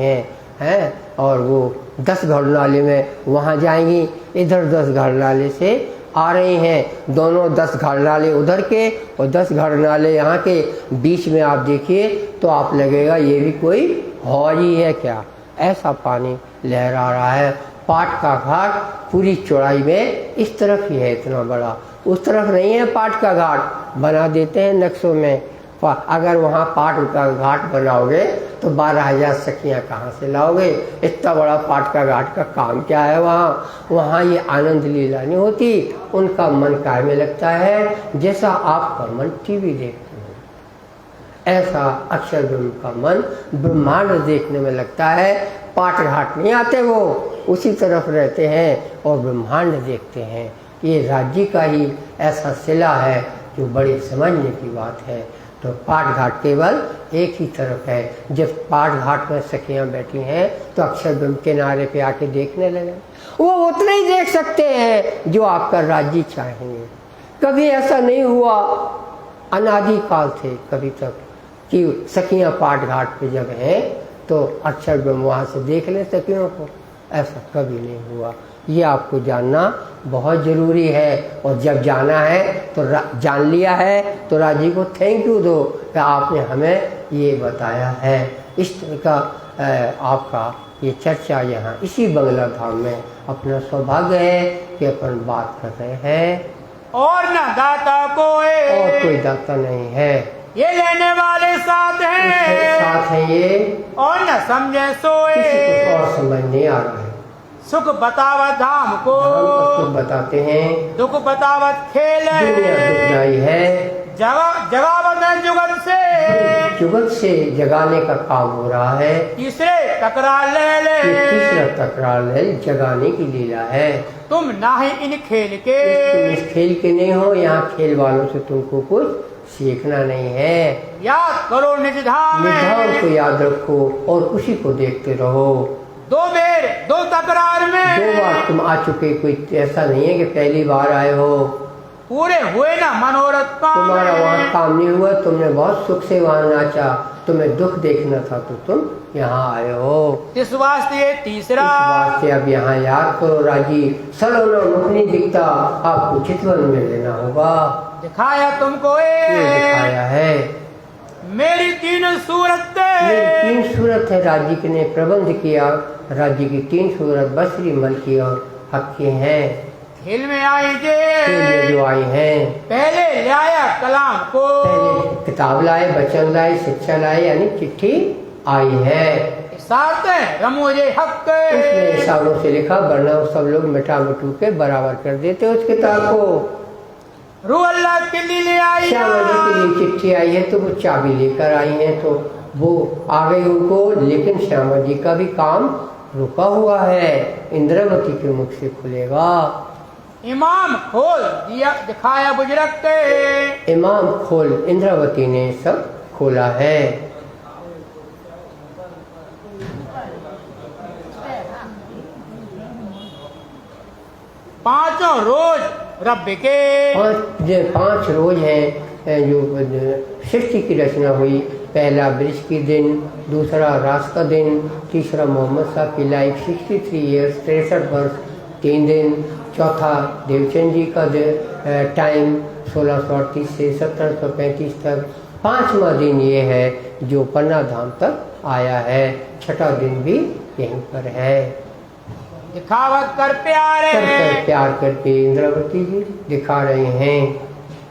हैं और वो 10 घड़ नाले में वहाँ जाएंगी, इधर 10 घड़ नाले से आ रही हैं। दोनों 10 घड़ नाले उधर के और 10 घड़ नाले यहाँ के बीच में आप देखिए तो आप लगेगा ये भी कोई हौज ही है क्या, ऐसा पानी लहरा रहा है। पाट का घाट पूरी चौड़ाई में इस तरफ ही है, इतना बड़ा, उस तरफ नहीं है। पाट का घाट बना देते हैं नक्शों में, अगर वहाँ पाट का घाट बनाओगे तो 12,000 सखियाँ कहाँ से लाओगे? इतना बड़ा पाट का घाट का काम क्या है वहाँ? वहाँ ये आनंद लीला नहीं होती। उनका मन काय में लगता है जैसा आपका मन टीवी देखते हो, ऐसा अक्षर ब्रह्म का मन ब्रह्मांड देखने में लगता है। पाट घाट नहीं आते, वो उसी तरफ रहते हैं और ब्रह्मांड देखते हैं। ये राज्य का ही ऐसा सिला है जो बड़ी समझने की बात है। तो पाट घाट केवल एक ही तरफ है। जब पाट घाट में सखियाँ बैठी हैं तो अक्षर ब्रह्म किनारे पे आके देखने लगे, वो उतना ही देख सकते हैं जो आपका राज्य चाहेंगे। कभी ऐसा नहीं हुआ अनादि काल थे कभी तक कि सखियाँ पाट घाट पे जब हैं तो अक्षर ब्रह्म वहाँ से देख ले सखियों को, ऐसा कभी नहीं हुआ। ये आपको जानना बहुत ज़रूरी है। और जब जाना है तो जान लिया है तो राजी को थैंक यू दो कि आपने हमें ये बताया है। इस तरह का आपका ये चर्चा यहाँ इसी बंगला धाम में अपना सौभाग्य है कि अपन बात कर रहे हैं। और न दाता और कोई कोई, दाता नहीं है, ये लेने वाले साथ हैं, साथ है ये, और न समझे किसी सोए। कुछ और समझ नहीं आ रहा है। सुख बतावत धाम को, हम तो बताते हैं दुख बतावत खेल, दुनिया दुखदाई है, जगावत जुगत से, जुगत से जगाने का काम हो रहा है। तीसरे टकरार ले ले, ये तीसरा तकरार है, जगाने की लीला है। तुम ना ही इन खेल के, तुम इस खेल के नहीं हो, यहाँ खेल वालों से तुमको कुछ सीखना नहीं है। याद करो निज धाम, निधान को याद रखो और उसी को देखते रहो। दो बेर दो तकरार में, 2 बार तुम आ चुके, कोई ऐसा नहीं है कि पहली बार आए हो। पूरे हुए ना मनोरथ काम, तुम्हारा वहाँ काम नहीं हुआ, तुमने बहुत सुख से वहाँ नाचा, तुम्हें दुख देखना था तो तुम यहाँ आए हो। इस वास्ते ये तीसरा, इस वास्ते अब यहाँ याद करो राजी, सलोना मुख नहीं दिखता, आपको चितवन में लेना होगा। दिखाया तुमको ये दिखाया है। मेरी 3 सूरत, मेरी 3 सूरत है, राज्य के ने प्रबंध किया। राज्य की 3 सूरत बसरी मल की और हक की हैं। खेल में आई जे, खेल में जो आई हैं, पहले ले आया कलाम को, पहले किताब लाए, वचन लाए, शिक्षा लाए, यानी चिट्ठी आई है। साथ रमोजे हक, उसमें इशारों से लिखा, वरना सब लोग मिटा मिटू के बराबर कर देते उस किताब को। रू अल्लाह के लिए ले आई, श्यामा जी के लिए चिट्ठी आई है तो वो चाबी लेकर आई हैं, तो वो आ गई उनको, लेकिन श्यामा जी का भी काम रुका हुआ है, इंद्रावती के मुख से खुलेगा। इमाम खोल दिया, दिखाया बुजरक के, इमाम खोल, इंद्रावती ने सब खोला है। पांचों रोज रब के, 5 रोज हैं जो सृष्टि की रचना हुई। पहला वृक्ष की दिन, दूसरा रास का दिन, तीसरा मोहम्मद साहब की लाइफ 63 ईयर्स 63 वर्ष 3 दिन, चौथा देवचंद जी का टाइम 1638 से 1735 तक, 5वां दिन ये है जो पन्ना धाम तक आया है, 6ठा दिन भी यहीं पर है। दिखावत कर प्यारे, प्यार करके इंद्रावती जी दिखा रहे हैं।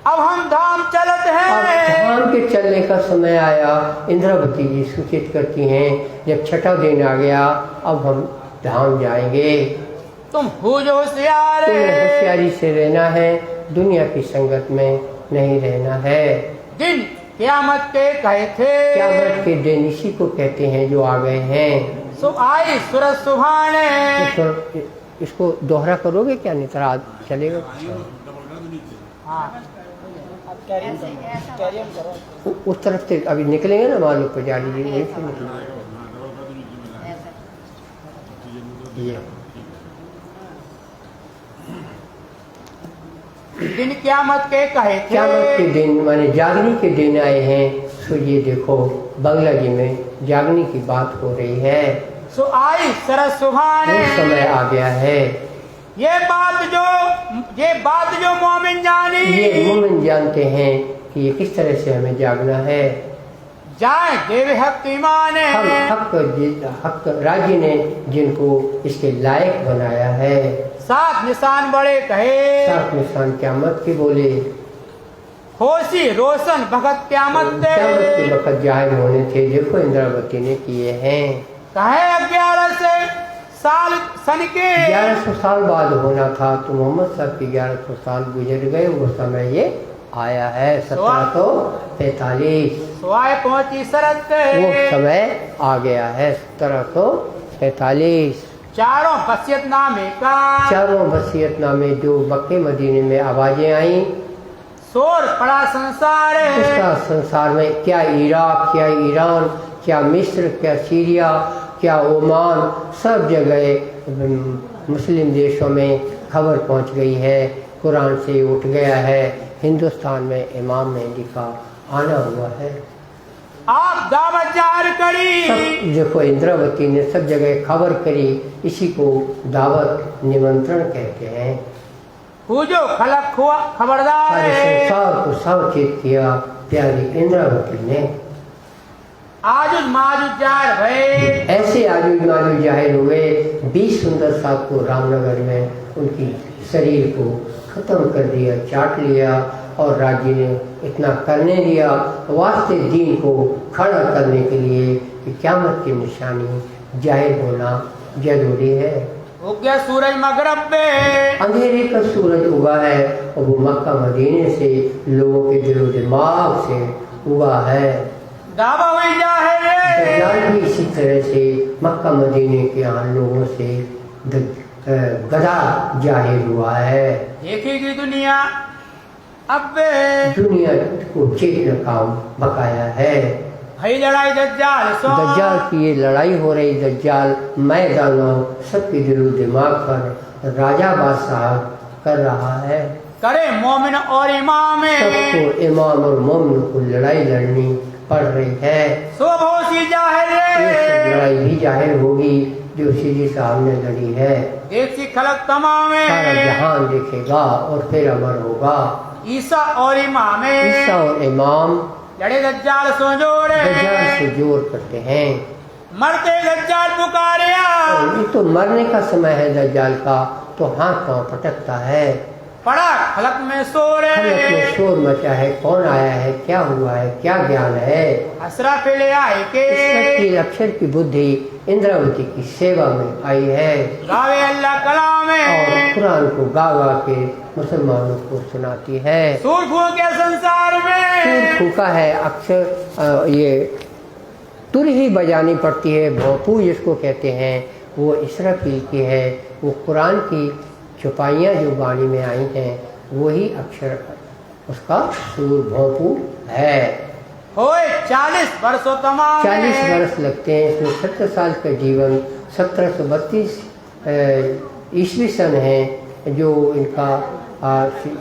अब हम धाम चलत अब हैं, धाम के चलने का समय आया, इंद्रावती जी सूचित करती हैं, जब 6ठा दिन आ गया अब हम धाम जाएंगे। तुम हो जो होशियार, तुम्हें होशियारी से रहना है, दुनिया की संगत में नहीं रहना है। दिन क़यामत के कहे थे, क़यामत के दिन इसी को कहते हैं जो आ गए हैं। सो आई सूरज सुभाने, इसको दोहरा करोगे क्या, नहीं तो आज चलेगा। हाँ उस तरफ से अभी निकलेंगे ना, मालूम पुजारी जी वहीं से निकलेंगे। ये दिन क़यामत के कहे थे, क़यामत के दिन माने जागने के दिन आए हैं। तो ये देखो बंगला जी में जागने की बात हो रही है, सो आई सरस सुभाने, वो समय आ गया है। ये बात जो मोमिन जानी, ये मोमिन जानते हैं कि ये किस तरह से हमें जागना है। जाए देव हक ईमाने, हक राजी ने जिनको इसके लायक बनाया है। 7 निशान बड़े कहे, 7 निशान क़यामत के बोले, होशी रोशन भगत क़यामत दे, क़यामत के वक़्त जाहिर होने थे, देखो इंद्रावती ने किए हैं। कहे 11 साल सन के, 1100 साल बाद होना था, तो मोहम्मद साहब के 1100 साल गुजर गए, वो समय ये आया है 1745। सुआए पहुंची शरत, वो समय आ गया है 1745। चारों वसीयतनामे का, चारों वसीयतनामे जो मक्के मदीने में आवाजें आई, शोर पड़ा संसार, उसका संसार में क्या इराक, क्या ईरान, क्या मिस्र, क्या सीरिया, क्या ओमान, सब जगह मुस्लिम देशों में खबर पहुंच गई है, कुरान से उठ गया है। हिंदुस्तान में इमाम मेहदी का आना हुआ है। आप दावत जाहिर करी, सब देखो इंद्रावती ने सब जगह खबर करी, इसी को दावत निमंत्रण कहते हैं। जो खलक हुआ खबरदार, सारे संसार को सावचेत किया प्यारी इंद्रावती ने। आजुज माजुज जार भय। ऐसे आजुज माजुज जाहिर हुए 20 सुंदर साहब को रामनगर में उनकी शरीर को खत्म कर दिया, चाट लिया और राज्य ने इतना करने दिया वास्ते दीन को खड़ा करने के लिए कि क़यामत की निशानी जाहिर होना जरूरी है। हो गया सूरज मगरब में, अंधेरे का सूरज उगा है और वो मक्का मदीने से लोगों के दिलो दिमाग से उगा है। दावा हुई जाहिर है। दज्जाल भी इसी तरह से मक्का मदीने के यहाँ लोगों से गधा जाहिर हुआ है। देखेगी दुनिया अब दुनिया को चेतना काम बकाया है। भई लड़ाई दज्जाल सो। दज्जाल की ये लड़ाई हो रही, दज्जाल मैदानों सबके दिलो दिमाग पर राजा बादशाह कर रहा है। करे मोमिन और इमाम सबको इमाम और मोमिन को लड़ाई लड़नी पड़ रही है। शोभोसी जाहिर ये सब है। लड़ाई भी जाहिर होगी जो सीधी साहब ने लड़ी है। देखी खलक तमाम सारा जहान देखेगा और फिर अमर होगा। ईसा और इमाम ईसा और इमाम लड़े दज्जाल सो जोड़े। दज्जाल से जोर करते हैं। मरते दज्जाल पुकारिया। ये तो मरने का समय है दज्जाल का, तो हाथ पांव पटकता है। पड़ा खलक में सो खलक रहे। में शोर मचा है, कौन आया है, क्या हुआ है, क्या ज्ञान है। असरा ले आए के इसकी अक्षर की बुद्धि इंद्रावती की सेवा में आई है गावे अल्लाह कलाम और कुरान को गा गा के मुसलमानों को सुनाती है। सूर के संसार में सूर फूका है, अक्षर ये तुर ही बजानी पड़ती है। भोपू जिसको कहते हैं वो इसराफील की है। वो कुरान की छुपाइयाँ जो वाणी में आई हैं वही अक्षर उसका सूर भोपू है। होए 40 वर्षों तमाम 40 वर्ष लगते हैं इसमें। 70 साल का जीवन 1732 ईस्वी सन है जो इनका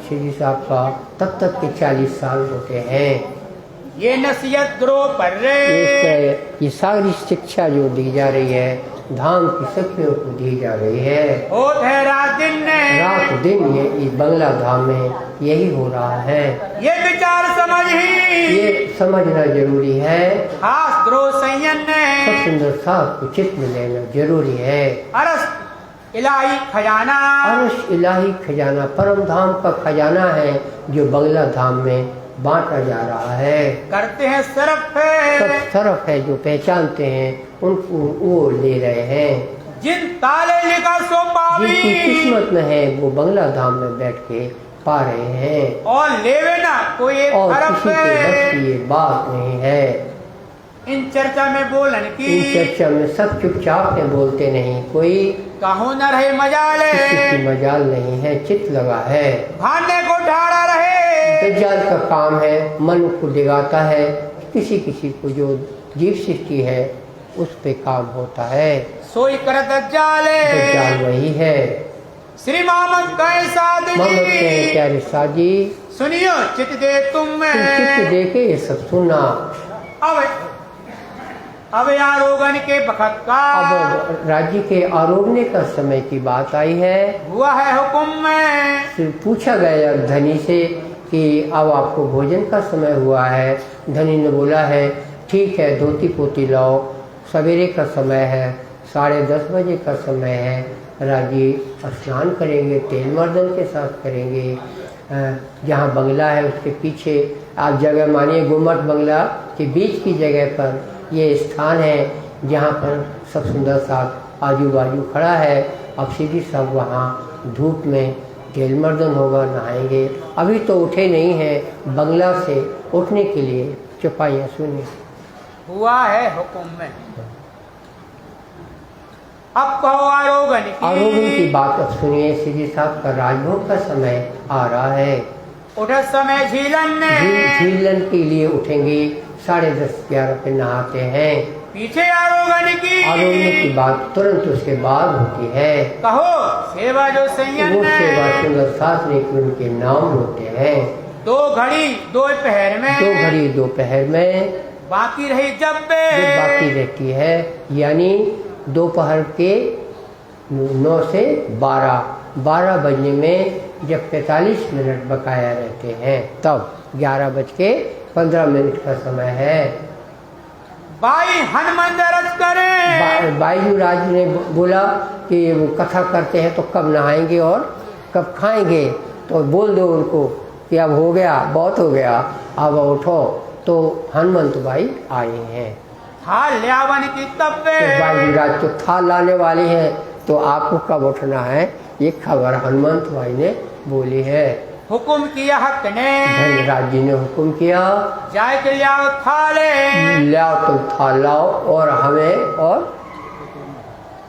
श्री साहब का, तब तक के 40 साल होते हैं। ये नसीहत द्रोह पर रे। ये सारी शिक्षा जो दी जा रही है धाम की सखियों को दी जा रही है। होत है रात दिन रात दिन ये इस बंगला धाम में यही हो रहा है। ये विचार समझ ही ये समझना जरूरी है। खास द्रोह संयन सब सुंदर साहब को चित्त में लेना जरूरी है। अरस इलाही खजाना अर्श इलाही खजाना परम धाम का खजाना है जो बंगला धाम में बांटा जा रहा है। करते हैं सिर्फ सब तरफ है जो पहचानते हैं उनको वो ले रहे हैं। जिन ताले लिखा सो पावी जिनकी किस्मत में है वो बंगला धाम में बैठ के पा रहे हैं और लेवे ना कोई एक और हरफ किसी के बस की ये बात नहीं है। इन चर्चा में बोलन इन की चर्चा में सब चुपचाप में बोलते नहीं, कोई कहो न रहे मजाले किसी की मजाल नहीं है, चित लगा है। भाने को ठाड़ा रहे दज्जाल का काम है मन को दिगाता है। किसी किसी को जो जीव सृष्टि है उस पे काम होता है। सोई कर दज्जाले दज्जाल वही है। श्री मोहम्मद कहे सादी मोहम्मद के प्यारे साजी सुनियो चित दे तुम चित्त दे के ये सब सुना। अब आरोगन के बखत का अब राज्य के आरोगने का समय की बात आई है। हुआ है हुक्म में फिर पूछा गया धनी से कि अब आपको भोजन का समय हुआ है। धनी ने बोला है ठीक है धोती पोती लाओ, सवेरे का समय है, 10:30 बजे का समय है। राजी स्नान करेंगे, तेल मर्दन के साथ करेंगे। जहाँ बंगला है उसके पीछे आप जगह मानिए गुम्मट बंगला के बीच की जगह पर ये स्थान है जहाँ पर सब सुंदर साहब आजू बाजू खड़ा है। अब सीधी साहब वहाँ धूप में तेल मर्दन होगा, नहाएंगे। अभी तो उठे नहीं हैं, बंगला से उठने के लिए चौपाइयाँ सुनिए। हुआ है हुक्म में अब कहो आरोगन की बात अब सुनिए। सीधी साहब का राजभोग का समय आ रहा है। उठ समय झीलन झीलन के लिए उठेंगे, 10:30-11 पे नहाते हैं। पीछे आरोगन की बात तुरंत उसके बाद होती है। कहो सेवा जो संयम वो सेवा सुंदर सास ने उनके नाम होते हैं। 2 घड़ी 2 पहर में 2 घड़ी 2 पहर में बाकी रही जब जो बाकी रहती है, यानी दोपहर के 9 से 12 बजने में जब 45 मिनट बकाया रहते हैं तब 11:15 का समय है। भाई हनुमंत रच करे। बायजूराज ने बोला कि वो कथा करते हैं तो कब नहाएंगे और कब खाएंगे, तो बोल दो उनको कि अब हो गया, बहुत हो गया, अब उठो। तो हनुमंत भाई आए हैं। थाल ल्यावन की तब्बे। तो बायजूराज तो थाल लाने वाले हैं, तो आपको कब उठना है, ये खबर हनुमंत भाई ने बोली है। हुकुम किया हक ने। धनराज जी ने हुक्म किया, जाए के लियाओ थाले। लाओ तुम थाल लाओ और हमें, और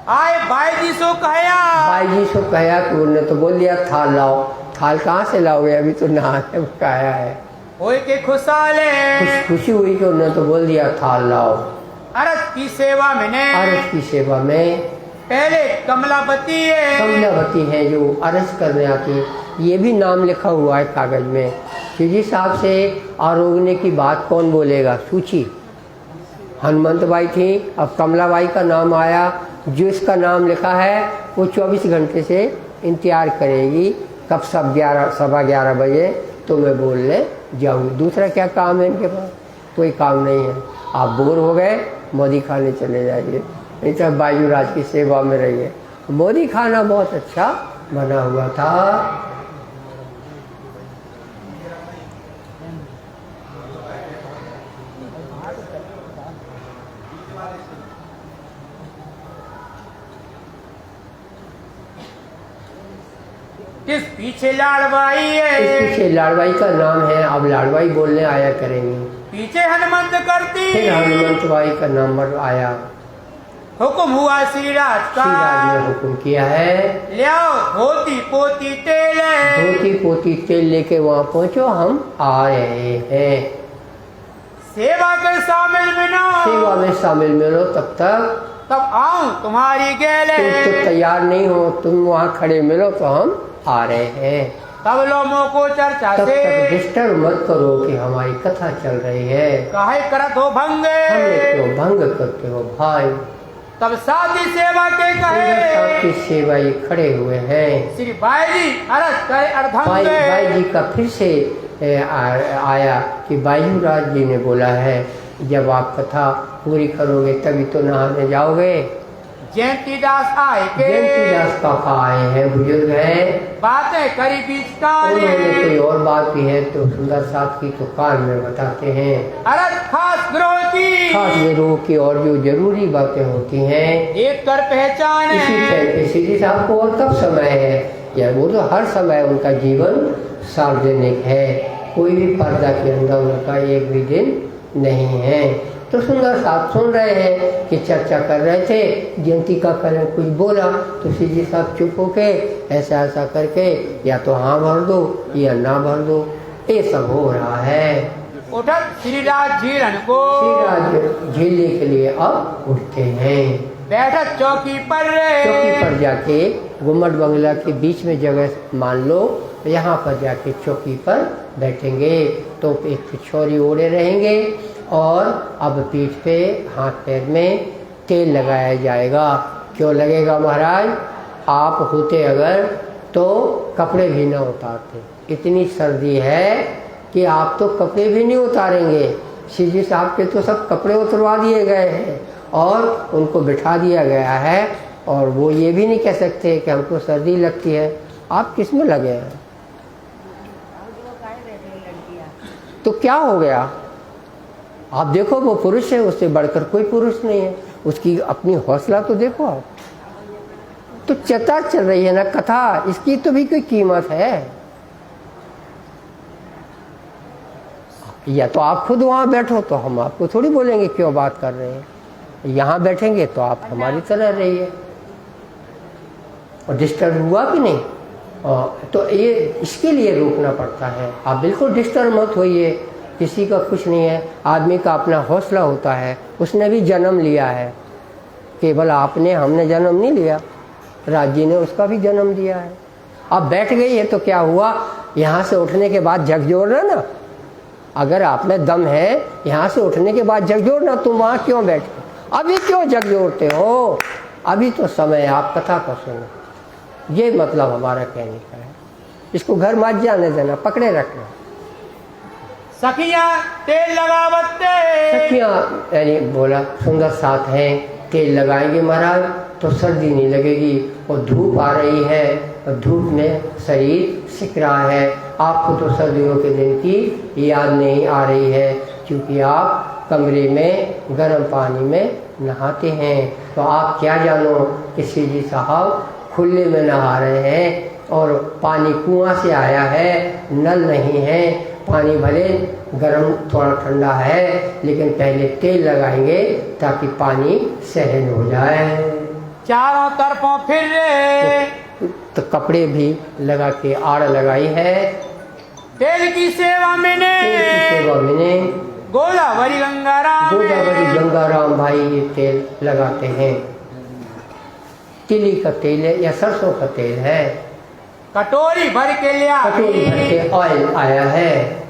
आए भाई जी सो कहया। भाई जी से कहा कि उन्होंने तो बोल दिया थाल लाओ। थाल कहाँ से लाओगे, अभी तो नहाने में कहा है। होए के खुशाले। खुशी हुई कि उन्होंने तो बोल दिया थाल लाओ। अरस की सेवा मैंने। अरस की सेवा में पहले कमलावती है। कमलावती है जो अरस करने आती है, ये भी नाम लिखा हुआ है कागज में। शिवजी साहब से आरोगने की बात कौन बोलेगा, सूची। हनुमंत बाई थी, अब कमलाबाई का नाम आया। जो इसका नाम लिखा है वो 24 घंटे से इंतजार करेगी कब सवा 11 बजे तो मैं बोलने जाऊँगी। दूसरा क्या काम है इनके पास, कोई काम नहीं है। आप बोर हो गए, मोदी खाने चले जाइए, नहीं तो बायजूराज की सेवा में रहिए। मोदी खाना बहुत अच्छा बना हुआ था। किस पीछे लाड़बाई है। इस पीछे लाड़बाई का नाम है, अब लाड़बाई बोलने आया करेंगे। पीछे हनुमंत करती। फिर हनुमंत बाई का नंबर आया। हुक्म हुआ श्री राज का। श्री राज ने हुक्म किया है, ले आओ धोती पोती तेल। धोती पोती तेल लेके वहाँ पहुँचो, हम आ रहे हैं। सेवा के शामिल मिलो। सेवा में शामिल मिलो, तब आऊं तुम्हारी गेले। तुम तो तैयार नहीं हो, तुम वहाँ खड़े मिलो तो हम आ रहे हैं। तब लोगों को चर्चा तब से। तक डिस्टर्ब मत करो कि हमारी कथा चल रही है। काहे करत हो भंग। हमें क्यों भंग करते हो भाई। तब साथी सेवा के कहे। साथी सेवा ये खड़े हुए हैं। श्री भाई जी अरस करे अर्धंग। भाई जी का फिर से आया कि बायजूराज जी ने बोला है जब आप कथा पूरी करोगे तभी तो नहाने जाओगे। जयंतीदास आए के। जयंतीदास काका आए हैं, बुजुर्ग हैं, बातें करी बीच काले। उन्होंने कोई और बात की है तो सुंदर साथ की तो कान में बताते हैं। अरस खास ग्रोह की। खास गिरोह की और जो जरूरी बातें होती हैं देख कर पहचाने। इसी साहब को और कब समय है, या वो तो हर समय उनका जीवन सार्वजनिक है, कोई भी पर्दा के अंदर उनका एक भी दिन नहीं है। तो सुंदर साहब सुन रहे हैं कि चर्चा कर रहे थे। जयंती का कल कुछ बोला तो सीजी साहब चुप होके ऐसा ऐसा करके या तो हाँ भर दो या ना भर दो, ये सब हो रहा है। उठत श्री राज झीलन को। श्री राज झीलने के लिए अब उठते हैं। बैठक चौकी पर। चौकी पर जाके गुम्मट बंगला के बीच में जगह मान लो, यहाँ पर जाके चौकी पर बैठेंगे तो एक पिछोरी ओढ़े रहेंगे और अब पीठ पे हाथ पैर में तेल लगाया जाएगा। क्यों लगेगा महाराज, आप होते अगर तो कपड़े भी न उतारते। इतनी सर्दी है कि आप तो कपड़े भी नहीं उतारेंगे। सीजी साहब के तो सब कपड़े उतरवा दिए गए हैं और उनको बिठा दिया गया है और वो ये भी नहीं कह सकते कि हमको सर्दी लगती है। आप किस में लगे हैं, तो क्या हो गया। आप देखो वो पुरुष है, उससे बढ़कर कोई पुरुष नहीं है, उसकी अपनी हौसला तो देखो आप। तो चर्चा चल रही है ना कथा, इसकी तो भी कोई कीमत है। या तो आप खुद वहाँ बैठो तो हम आपको थोड़ी बोलेंगे क्यों बात कर रहे हैं, यहाँ बैठेंगे तो आप हमारी तरह रहिए। और डिस्टर्ब हुआ कि नहीं, तो ये इसके लिए रोकना पड़ता है। आप बिल्कुल डिस्टर्ब मत होइए, किसी का कुछ नहीं है। आदमी का अपना हौसला होता है, उसने भी जन्म लिया है, केवल आपने हमने जन्म नहीं लिया, राजी ने उसका भी जन्म लिया है। अब बैठ गई है तो क्या हुआ, यहाँ से उठने के बाद झकझोरना ना। अगर आप में दम है यहाँ से उठने के बाद झकझोरना, तुम वहाँ क्यों बैठे, अभी क्यों झकझोरते हो, अभी तो समय आप कथा का सुनो। ये मतलब हमारा कहने का है। इसको घर मत जाने देना, पकड़े रखना। सखिया तेल लगावते। सखियाँ यानी बोला सुंदर साथ हैं, तेल लगाएंगे महाराज तो सर्दी नहीं लगेगी, और धूप आ रही है और धूप में शरीर सिक रहा है। आपको तो सर्दियों के दिन की याद नहीं आ रही है, क्योंकि आप कमरे में गर्म पानी में नहाते हैं। तो आप क्या जानो कि श्री जी साहब खुले में नहा रहे हैं, और पानी कुआं से आया है, नल नहीं है, पानी भले गर्म थोड़ा ठंडा है, लेकिन पहले तेल लगाएंगे ताकि पानी सहन हो जाए। चारों तरफों फिर रे, तो कपड़े भी लगा के आड़ लगाई है। तेल की सेवा में तेल की सेवा में गोदावरी गंगाराम गोदावरी गंगाराम भाई ये तेल लगाते हैं। तिली का तेल है या सरसों का तेल है, कटोरी भर के लिया, कटोरी भर के ऑयल आया है।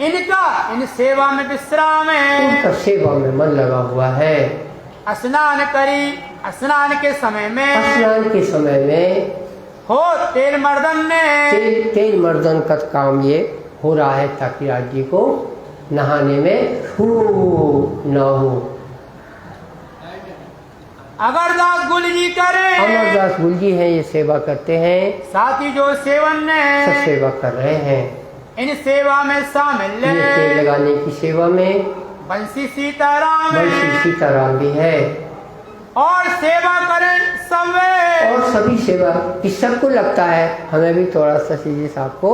इनका इन सेवा में विश्राम है। उनका सेवा में मन लगा हुआ है। स्नान करी, स्नान के समय में स्नान के समय में हो तेल मर्दन ने, तेल मर्दन का काम ये हो रहा है ताकि राज जी को नहाने में हो ना हो। अगरदास गुल जी करे, अमरदास गुल जी हैं, ये सेवा करते हैं, साथी जो सेवन ने सब सेवा कर रहे हैं। इन सेवा में शामिल ये तेल लगाने की सेवा में बंसी सीताराम बंसी सीताराम भी है, और सेवा करें सब, और सभी सेवा कि सबको लगता है हमें भी थोड़ा सा जी साहब को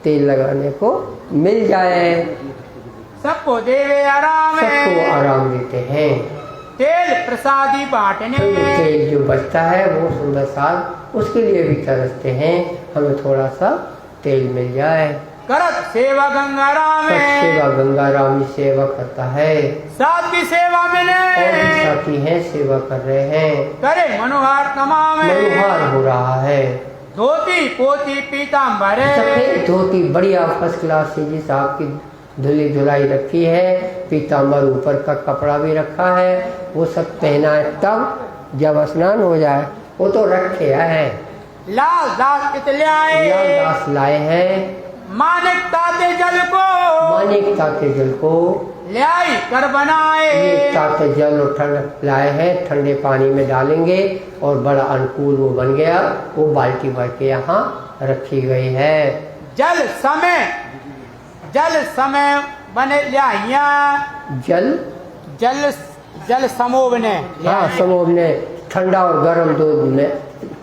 तेल लगाने को मिल जाए। सबको देवे आराम, सबको आराम देते हैं। तेल प्रसादी बांटने, तेल जो बचता है वो सुंदर साथ उसके लिए भी तरसते हैं, हमें थोड़ा सा तेल मिल जाए। करत सेवा गंगाराम, सेवा गंगाराम ही सेवा करता है। साथ की सेवा मिले, और भी साथी हैं सेवा कर रहे हैं। करे मनोहार तमाम, मनोहार हो रहा है। धोती पोती पीताम्बर, सफेद धोती बढ़िया फर्स्ट क्लास से जी साहब की धुली धुलाई रखी है, पीताम्बर ऊपर का कपड़ा भी रखा है, वो सब पहना है। तब जब स्नान हो जाए वो तो रखे है। लाल दास इतल्याए, लाल दास लाए हैं, मानिक ताते जल को, मानिक ताते जल को ल्याई कर बनाए, ये ताते जल और ठंड लाए हैं, ठंडे पानी में डालेंगे और बड़ा अनुकूल वो बन गया। वो बाल्टी भर के यहाँ रखी गई है। जल समय बने लिया, जल समोव ने, हाँ समोव ने ठंडा और गर्म दूध में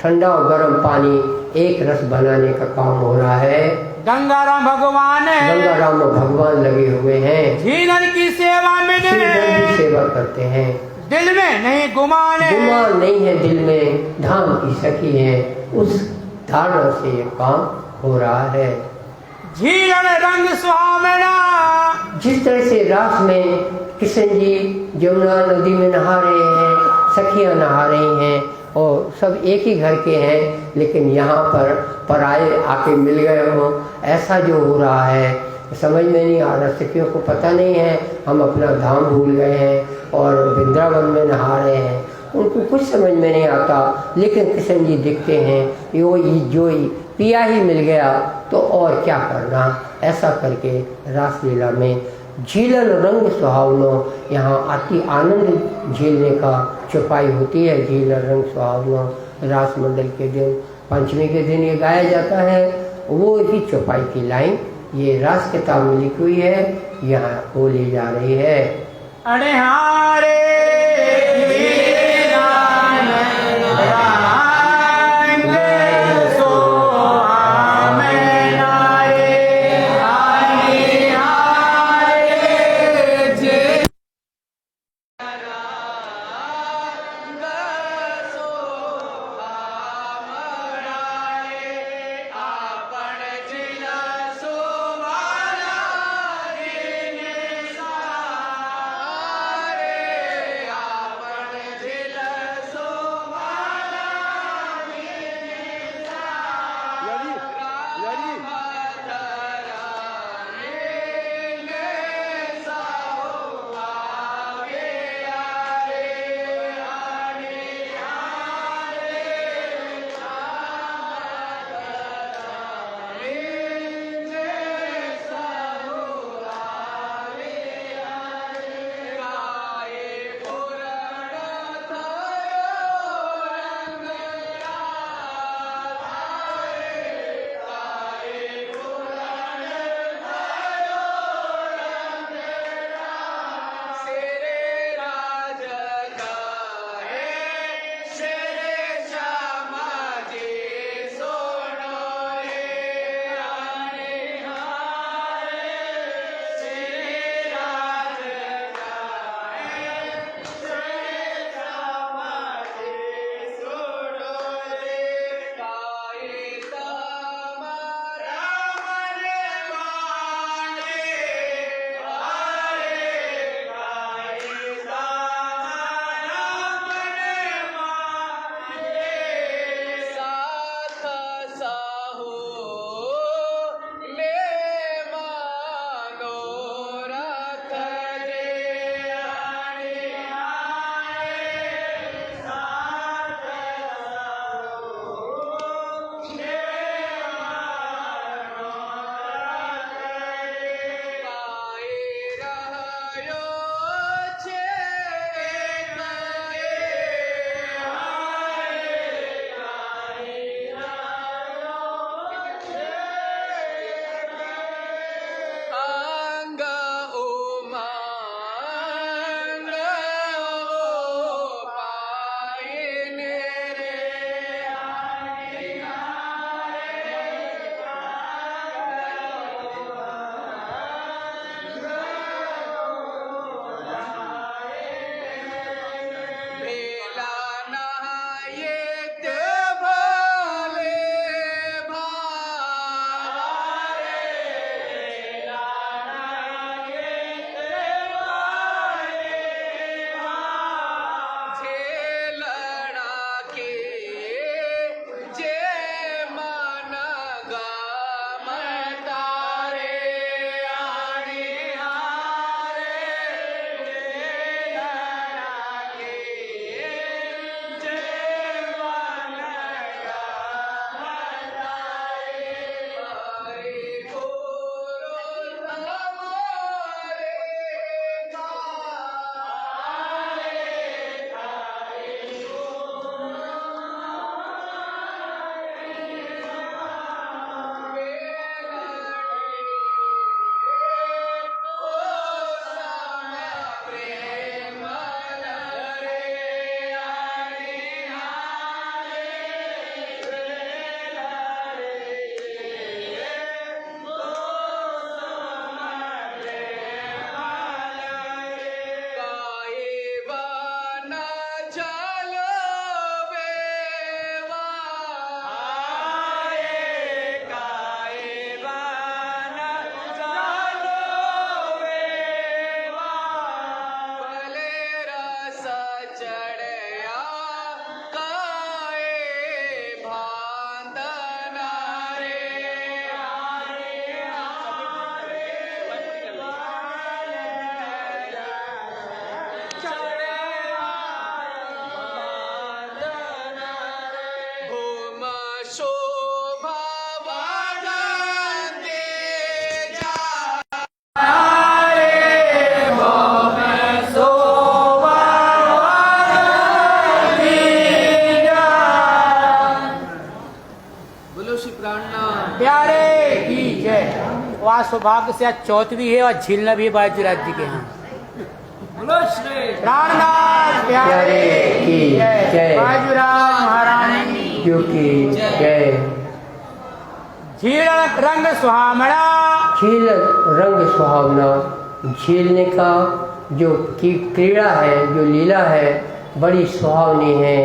ठंडा और गर्म पानी एक रस बनाने का काम हो रहा है। गंगाराम भगवान लगे हुए हैं, झीलन की सेवा में सेवा करते हैं। दिल में नहीं गुमान नहीं है, दिल में धाम की सखी है, उस धारणा से ये काम हो रहा है। झीलन रंग सुहावना, जिस तरह से रात में किशन जी यमुना नदी में नहा रहे हैं, सखियां नहा रही हैं और सब एक ही घर के हैं, लेकिन यहाँ पर पराये आके मिल गए हो, ऐसा जो हो रहा है समझ में नहीं आ रहा। सखियों को पता नहीं है हम अपना धाम भूल गए हैं और वृंदावन में नहा रहे हैं, उनको कुछ समझ में नहीं आता। लेकिन किशन जी दिखते हैं, जो पिया ही मिल गया तो और क्या करना। ऐसा करके रासलीला में झीलन रंग सुहावनो, यहाँ अति आनंद झेलने का चौपाई होती है। झीलन रंग सुहावनो रास मंडल के दिन, पंचमी के दिन ये गाया जाता है। वो ही चौपाई की लाइन ये रास किताब में लिखी हुई है, यहाँ बोली जा रही है। अरे हारे सौभाग्य से आज चौथ भी है और झीलना भी है बाजीराज जी के यहाँ। प्राणनाथ प्यारे की जय। बाजीराज महारानी की जय। झील रंग सुहावना, झील रंग सुहावना, झीलने का जो की क्रीड़ा है, जो लीला है, बड़ी सुहावनी है।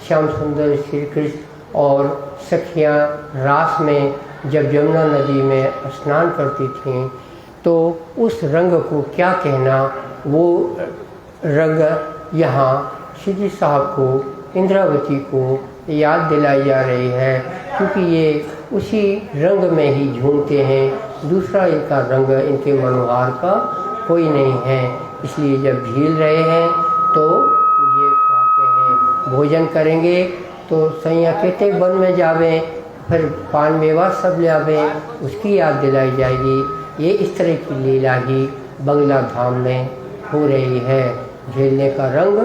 श्याम सुंदर श्री कृष्ण और सखियाँ रास में जब यमुना नदी में स्नान करती थीं तो उस रंग को क्या कहना, वो रंग यहाँ श्री जी साहब को, इंद्रावती को याद दिलाई जा रही है, क्योंकि ये उसी रंग में ही झूमते हैं। दूसरा इनका रंग, इनके मनोहार का कोई नहीं है। इसलिए जब झील रहे हैं तो ये सुहाते हैं। भोजन करेंगे तो सैया कहते वन में जावें, फिर पान मेवा सब ले आवें, उसकी याद दिलाई जाएगी। ये इस तरह की लीला ही बंगला धाम में हो रही है। झेलने का रंग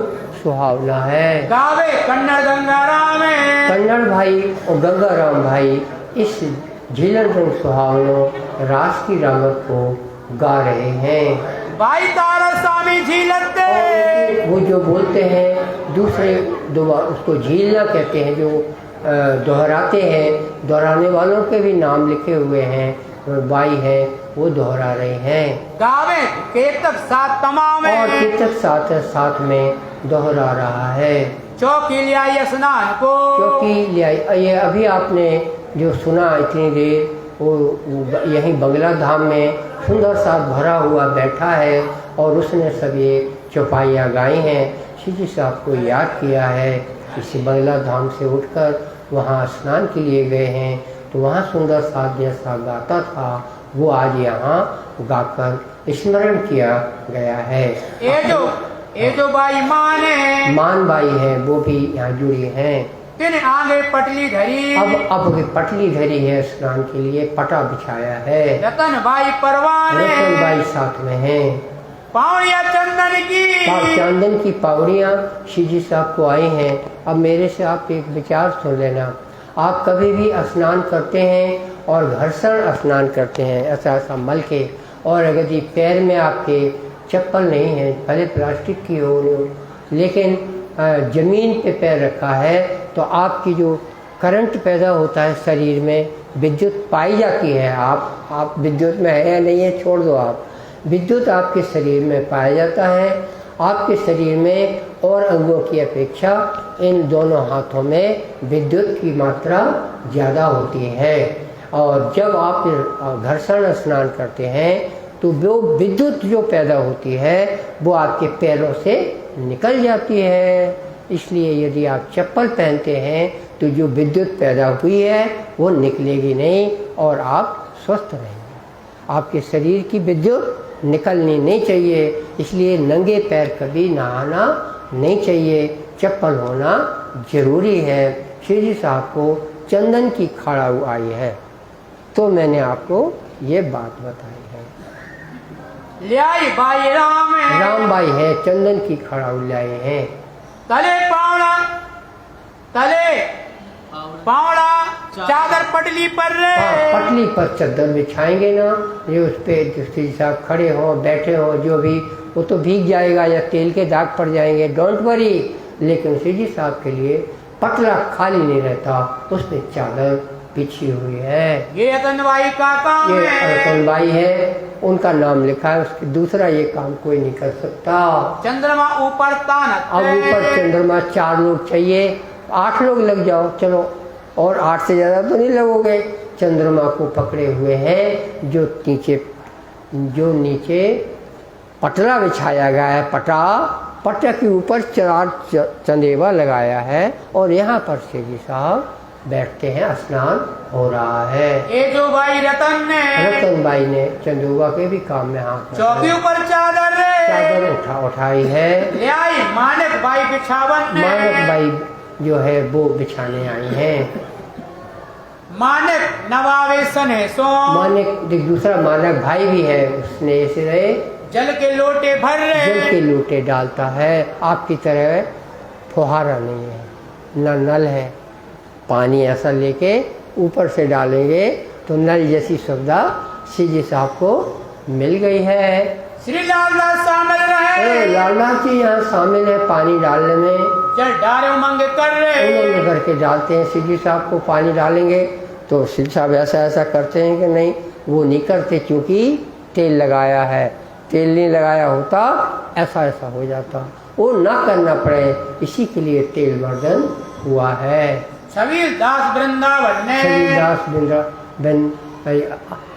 सुहावना है। गावे कन्नड़ गंगाराम, कन्नड़ भाई और गंगाराम भाई इस झीलन रंग सुहावनो रास की रामत को गा रहे हैं। भाई तारा स्वामी झीलते, वो जो बोलते हैं दूसरे दोबारा उसको झीलना कहते हैं, जो दोहराते हैं, दोहराने वालों के भी नाम लिखे हुए हैं। बाई है वो दोहरा रहे हैं। गावे केतक साथ तमाम, और केतक साथ में दोहरा रहा है। चौकी लिया स्नान को, चौकी लिया, ये अभी आपने जो सुना इतनी देर, वो यहीं बंगला धाम में सुंदर सा भरा हुआ बैठा है और उसने सब ये चौपाइयाँ गाई हैं। श्री जी साहब को याद किया है। इसी बंगला धाम से उठकर वहाँ स्नान के लिए गए हैं, तो वहाँ सुंदर साथ जैसा गाता था वो आज यहाँ गाकर स्मरण किया गया है। ये जो बाई मान बाई है वो भी यहाँ जुड़ी हैं। तिन आगे पटली धरी, अब पटली धरी है, स्नान के लिए पटा बिछाया है। रतन बाई परवाने, रतन बाई साथ में है। पावड़िया चंदन की पावड़ियाँ श्री जी साहब को आई हैं। अब मेरे से आप एक विचार सुन लेना। आप कभी भी स्नान करते हैं और घर्षण स्नान करते हैं, ऐसा मल के, और अगर जी पैर में आपके चप्पल नहीं है, भले प्लास्टिक की हो, लेकिन जमीन पे पैर रखा है, तो आपकी जो करंट पैदा होता है शरीर में, विद्युत पाई जाती है। आप विद्युत में है या नहीं है छोड़ दो, आप विद्युत आपके शरीर में पाया जाता है। आपके शरीर में और अंगों की अपेक्षा इन दोनों हाथों में विद्युत की मात्रा ज़्यादा होती है। और जब आप घर्षण स्नान करते हैं तो वो विद्युत जो पैदा होती है वो आपके पैरों से निकल जाती है। इसलिए यदि आप चप्पल पहनते हैं तो जो विद्युत पैदा हुई है वो निकलेगी नहीं और आप स्वस्थ रहेंगे। आपके शरीर की विद्युत निकलनी नहीं चाहिए, इसलिए नंगे पैर कभी नहाना नहीं चाहिए, चप्पल होना जरूरी है। श्री जी साहब को चंदन की खड़ाऊ आई है, तो मैंने आपको ये बात बताई है। लियाई बाई राम बाई है, चंदन की खड़ाऊ लाए हैं। तले पावड़ा चादर पटली पर, पटली पर चादर बिछाएंगे ना, ये उस पर श्री साहब खड़े हों बैठे हों, जो भी, वो तो भीग जाएगा या तेल के दाग पड़ जाएंगे, डोंट वरी। लेकिन श्री जी साहब के लिए पटला खाली नहीं रहता, उस पर चादर बिछी हुई है। ये रतनबाई का काम ये है, रतनबाई है, उनका नाम लिखा है, उसके दूसरा ये काम कोई नहीं कर सकता। चंद्रमा ऊपर तानत, अब ऊपर चंद्रमा 4 लोग चाहिए, 8 लोग लग जाओ चलो, और 8 से ज़्यादा तो नहीं लगोगे। चंद्रमा को पकड़े हुए हैं, जो नीचे पटला बिछाया गया है, पटा के ऊपर 4 चंदेवा लगाया है, और यहाँ पर श्री जी साहब बैठते हैं, स्नान हो रहा है। ये जो बाई रतन बाई ने चंदुआ के भी काम में हाथ, चौकी ऊपर चादर उठाई है। मानक बाई बिछावन, मानक बाई जो है वो बिछाने आई हैं। मानक नवावेशन है सो, मानक दूसरा मानक भाई भी है, उसने ऐसे रहे जल के लोटे भर रहे, जल के लोटे डालता है। आपकी तरह फुहारा नहीं है, न नल है, पानी ऐसा लेके ऊपर से डालेंगे तो नल जैसी सुविधा श्री जी साहब को मिल गई है। श्री लालदास शामिल रहे, लालदास जी यहाँ शामिल है पानी डालने में। जल डारे उमंग कर रहे, उमंग करके डालते हैं। श्री जी साहब को पानी डालेंगे तो श्री साहब ऐसा ऐसा करते हैं कि नहीं, वो नहीं करते क्योंकि तेल लगाया है। तेल नहीं लगाया होता ऐसा ऐसा हो जाता, वो ना करना पड़े, इसी के लिए तेल वर्धन हुआ है। छबील दास वृंदावन ने, छबील दास वृंदावन।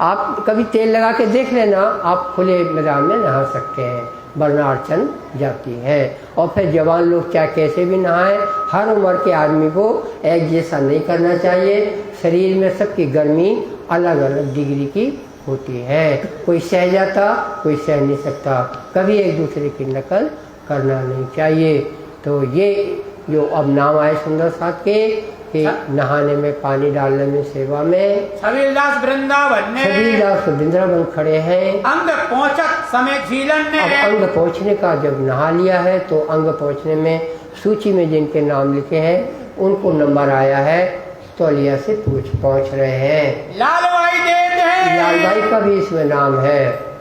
आप कभी तेल लगा के देख लेना, आप खुले मैदान में नहा सकते हैं, वरना अड़चन जाती है। और फिर जवान लोग चाहे कैसे भी नहाएं, हर उम्र के आदमी को एक जैसा नहीं करना चाहिए। शरीर में सबकी गर्मी अलग अलग डिग्री की होती है, कोई सह जाता कोई सह नहीं सकता। कभी एक दूसरे की नकल करना नहीं चाहिए। तो ये जो अब नाम आए सुंदर साथ के कि नहाने में, पानी डालने में, सेवा में। छबील दास वृंदावन ने, छबील दास वृंदावन खड़े हैं। अंग पहुंचत समय झीलन ने, अब अंग पहुँचने का जब नहा लिया है तो अंग पहुँचने में सूची में जिनके नाम लिखे हैं उनको नंबर आया है, तौलिया से पहुँच रहे हैं। लाल भाई देते हैं, लाल भाई का भी इसमें नाम है।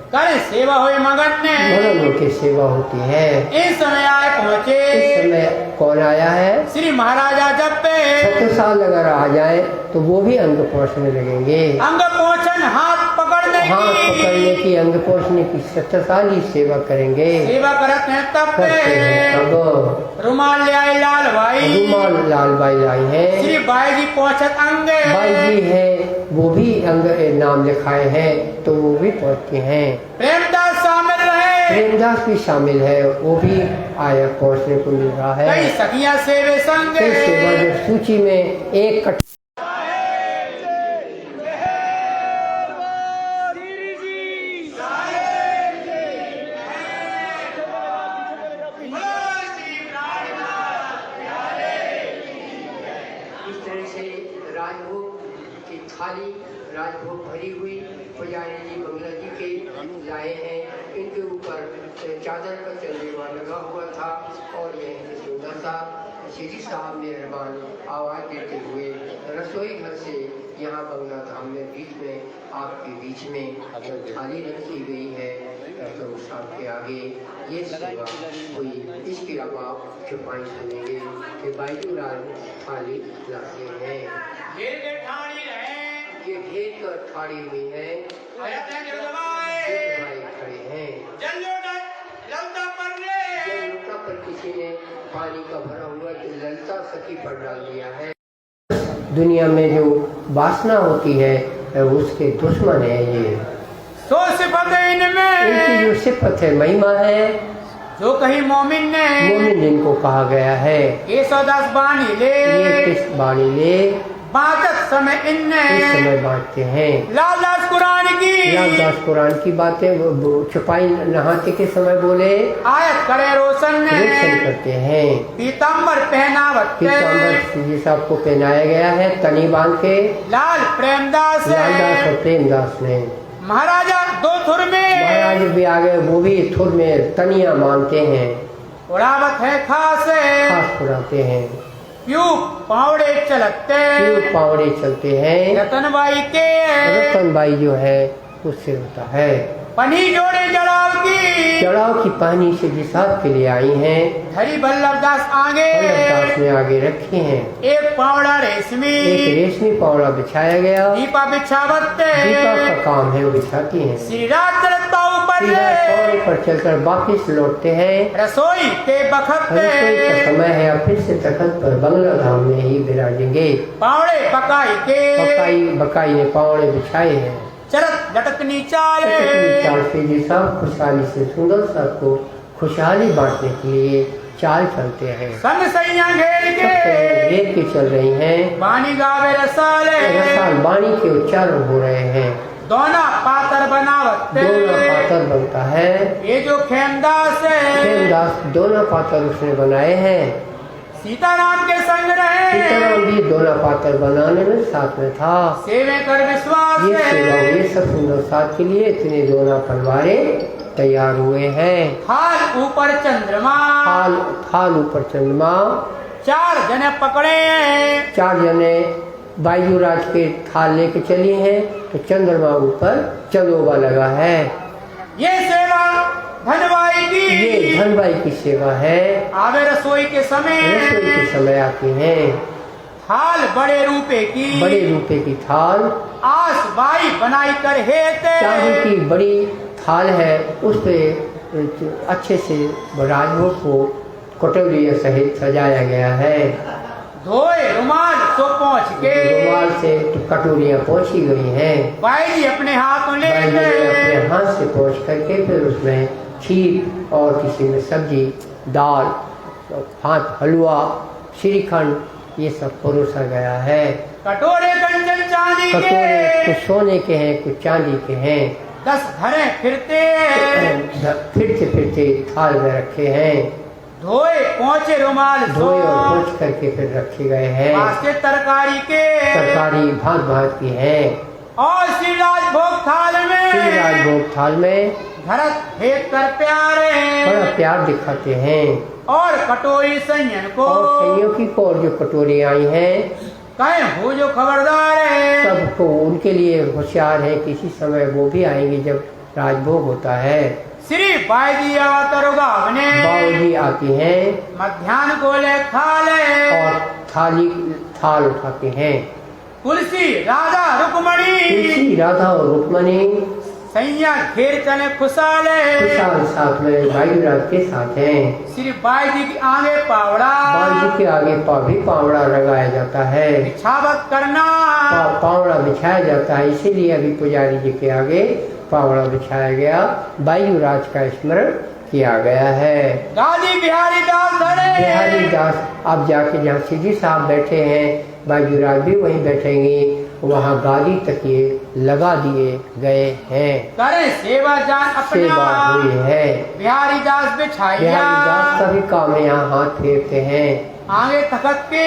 करे सेवा हुए मगन ने, मगन की सेवा होती है। इस समय आए पहुँचे, इस समय कौन आया है? श्री महाराजा जब पे 6 साल अगर आ जाए तो वो भी अंग पहुँचने लगेंगे। अंग पहुँचन हाथ पकड़ने हाथ की, पकड़ने की, अंग पहुँचने की 7 साल ही सेवा करेंगे। सेवा करते हैं तब करते हैं पे तब। रुमाल ले आए लाल भाई, रुमाल लाल बाई लाई है। श्री बाई जी पहुँचत अंगे, बाई जी है वो भी अंग नाम लिखाए हैं तो वो भी पहुँचते हैं। प्रेमदास शामिल रहे, प्रेमदास भी शामिल है, वो भी आया पहुँचने को मिल रहा है। कई सखिया सेवे संग, कई सेवा जो सूची में एक थाली राजभोग भरी हुई पुजारी जी बंगला जी के लाए हैं। इनके ऊपर चादर पर चंदेवा लगा हुआ था और यह सुंदर सा श्री साहब मेहरबान आवाज देते हुए रसोई घर से यहाँ बंगला धाम में बीच में आपके बीच में थाली रखी गई है तो साहब के आगे ये सेवा हुई। इसके अलावा चुपाई सुनेंगे कि बाईजूलाल थाली लाते हैं। ये घेर कर ठाड़ी हुई है, खड़े हैं। लोटा पर किसी ने पानी का भरा हुआ जो ललता सखी पर डाल दिया है। दुनिया में जो वासना होती है उसके दुश्मन है ये। तो सिफत इनमें, इनकी जो सिफत है, महिमा है, जो कहीं मोमिन ने, मोमिन जिनको कहा गया है। ये 110 बानी ले, ये किस बाणी ले बातत समय इनने, इस समय बांटते हैं। लालदास कुरान की, लालदास कुरान की बातें वो छुपाई नहाते के समय बोले, आयत करे रोशन ने, रोशन करते हैं। पीताम्बर पहनावत, पीताम्बर जी साहब को पहनाया गया है तनी बांध के। लाल प्रेमदास, लालदास और प्रेमदास ने। महाराजा 2 थुर में, महाराज भी आ गए, वो भी थुर में तनिया मानते हैं, उड़ावत है खास, खास उड़ाते हैं। प्यू पावड़े चलते, क्यों पावड़े चलते हैं। रतनबाई के, रतनबाई जो है उससे होता है। पनी जोड़े जड़ाव की, चढ़ाव की पानी से जी साहब के लिए आई हैं। हरी बल्लभदास आगे, बल्लभदास ने आगे रखी हैं। एक पावड़ा रेशमी, एक रेशमी पावड़ा बिछाया गया। दीपा बिछावते, दीपा का काम है वो बिछाती हैं। श्री रात चलता ऊपर सीधा पौड़ी पर चलकर वापिस लौटते हैं। रसोई के बखत, रसोई का समय है, अब फिर से तखत पर बंगला धाम में ही विराजेंगे। पावड़े पकाई के, बकाई ने पावड़े बिछाए हैं। चरत लटकनी चाल, चाल से जी साहब खुशहाली से सुंदर साहब को खुशहाली बांटने के लिए चाल चलते हैं। संग सैया घेर के चल रही हैं। बानी गावे रसाले, रसाल बाणी के उच्चारण हो रहे हैं। दोना पातर बनावत, दोना पातर बनता है। ये जो खेमदास है, खेमदास दोना पातर उसने बनाए हैं। सीताराम के संग रहे, सीताराम भी दोना पातर बनाने में साथ में था। सेवे कर विश्वास, ये सेवा हुई सब सुंदर साथ के लिए इतने दोना परिवारें तैयार हुए हैं। हाल ऊपर चंद्रमा, हाल ऊपर चंद्रमा। 4 जने पकड़े, 4 जने बायूराज के थाल लेके चली हैं तो चंद्रमा ऊपर चंदोबा लगा है। ये सेवा धनबाई की, ये धनबाई की सेवा है। आवे रसोई के समय, रसोई के समय आती हैं। थाल बड़े रूपे की, बड़े रुपए की थाल, आस बाई बनाई कर हेते, चांदी की बड़ी थाल है, उस पे अच्छे से राजभोग को कटोरियों सहित सजाया गया है। धोए रुमाल तो पहुँच के, रुमाल से कटोरियाँ पहुँची गई हैं। बाई जी अपने हाथों ले बाई जी ने गए, अपने हाथ से पहुँच करके फिर उसमें खीर और किसी में सब्जी, दाल, हाथ हलवा, श्रीखंड, ये सब परोसा गया है। कटोरे कंचन चांदी कटोरे के, कुछ सोने के हैं, कुछ चांदी के हैं। 10 भरे फिरते, फिरते फिरते थाल में रखे हैं। धोए पहुँचे रुमाल धोए और पोंछ करके फिर रखे गए हैं। वास्ते तरकारी के, तरकारी भांत भांत की है। और श्री राजभोग थाल श्री में, राजभोग थाल में भरत फेंक कर प्यारे, बड़ा प्यार दिखाते हैं। और कटोरी संयन को, और संयोगी को और जो कटोरी आई हैं कहे हो जो खबरदार है, सबको उनके लिए होशियार है, किसी समय वो भी आएंगे जब राजभोग होता है। श्री बाईजी अवतरुगाव ने, बाबूजी आती हैं मध्यान्ह को ले खा ले, और थाल उठाते हैं। तुलसी राधा रुक्मणी, तुलसी राधा और रुक्मणी सैया घेर चले खुशाले, खुशहाल साथ में बायूराज के साथ हैं। श्री बाईजी की आगे पावड़ा, बाबूजी के आगे भी पावड़ा लगाया जाता है। बिछावत करना, पावड़ा बिछाया जाता है, इसीलिए अभी पुजारी जी के आगे पावड़ा बिछाया गया, बायूराज का स्मरण किया गया है। गाजी बिहारी दास धरे, बिहारी दास अब जाके जहाँ सीधी साहब बैठे हैं, बायूराज भी वहीं बैठेंगे, वहाँ गादी तकिए लगा दिए गए हैं। करे सेवा जान सेवा अपना, हुई है। बिहारी दास बिछाइया, बिहारी दास का भी काम है, यहाँ हाथ फेरते हैं। आगे तखत के,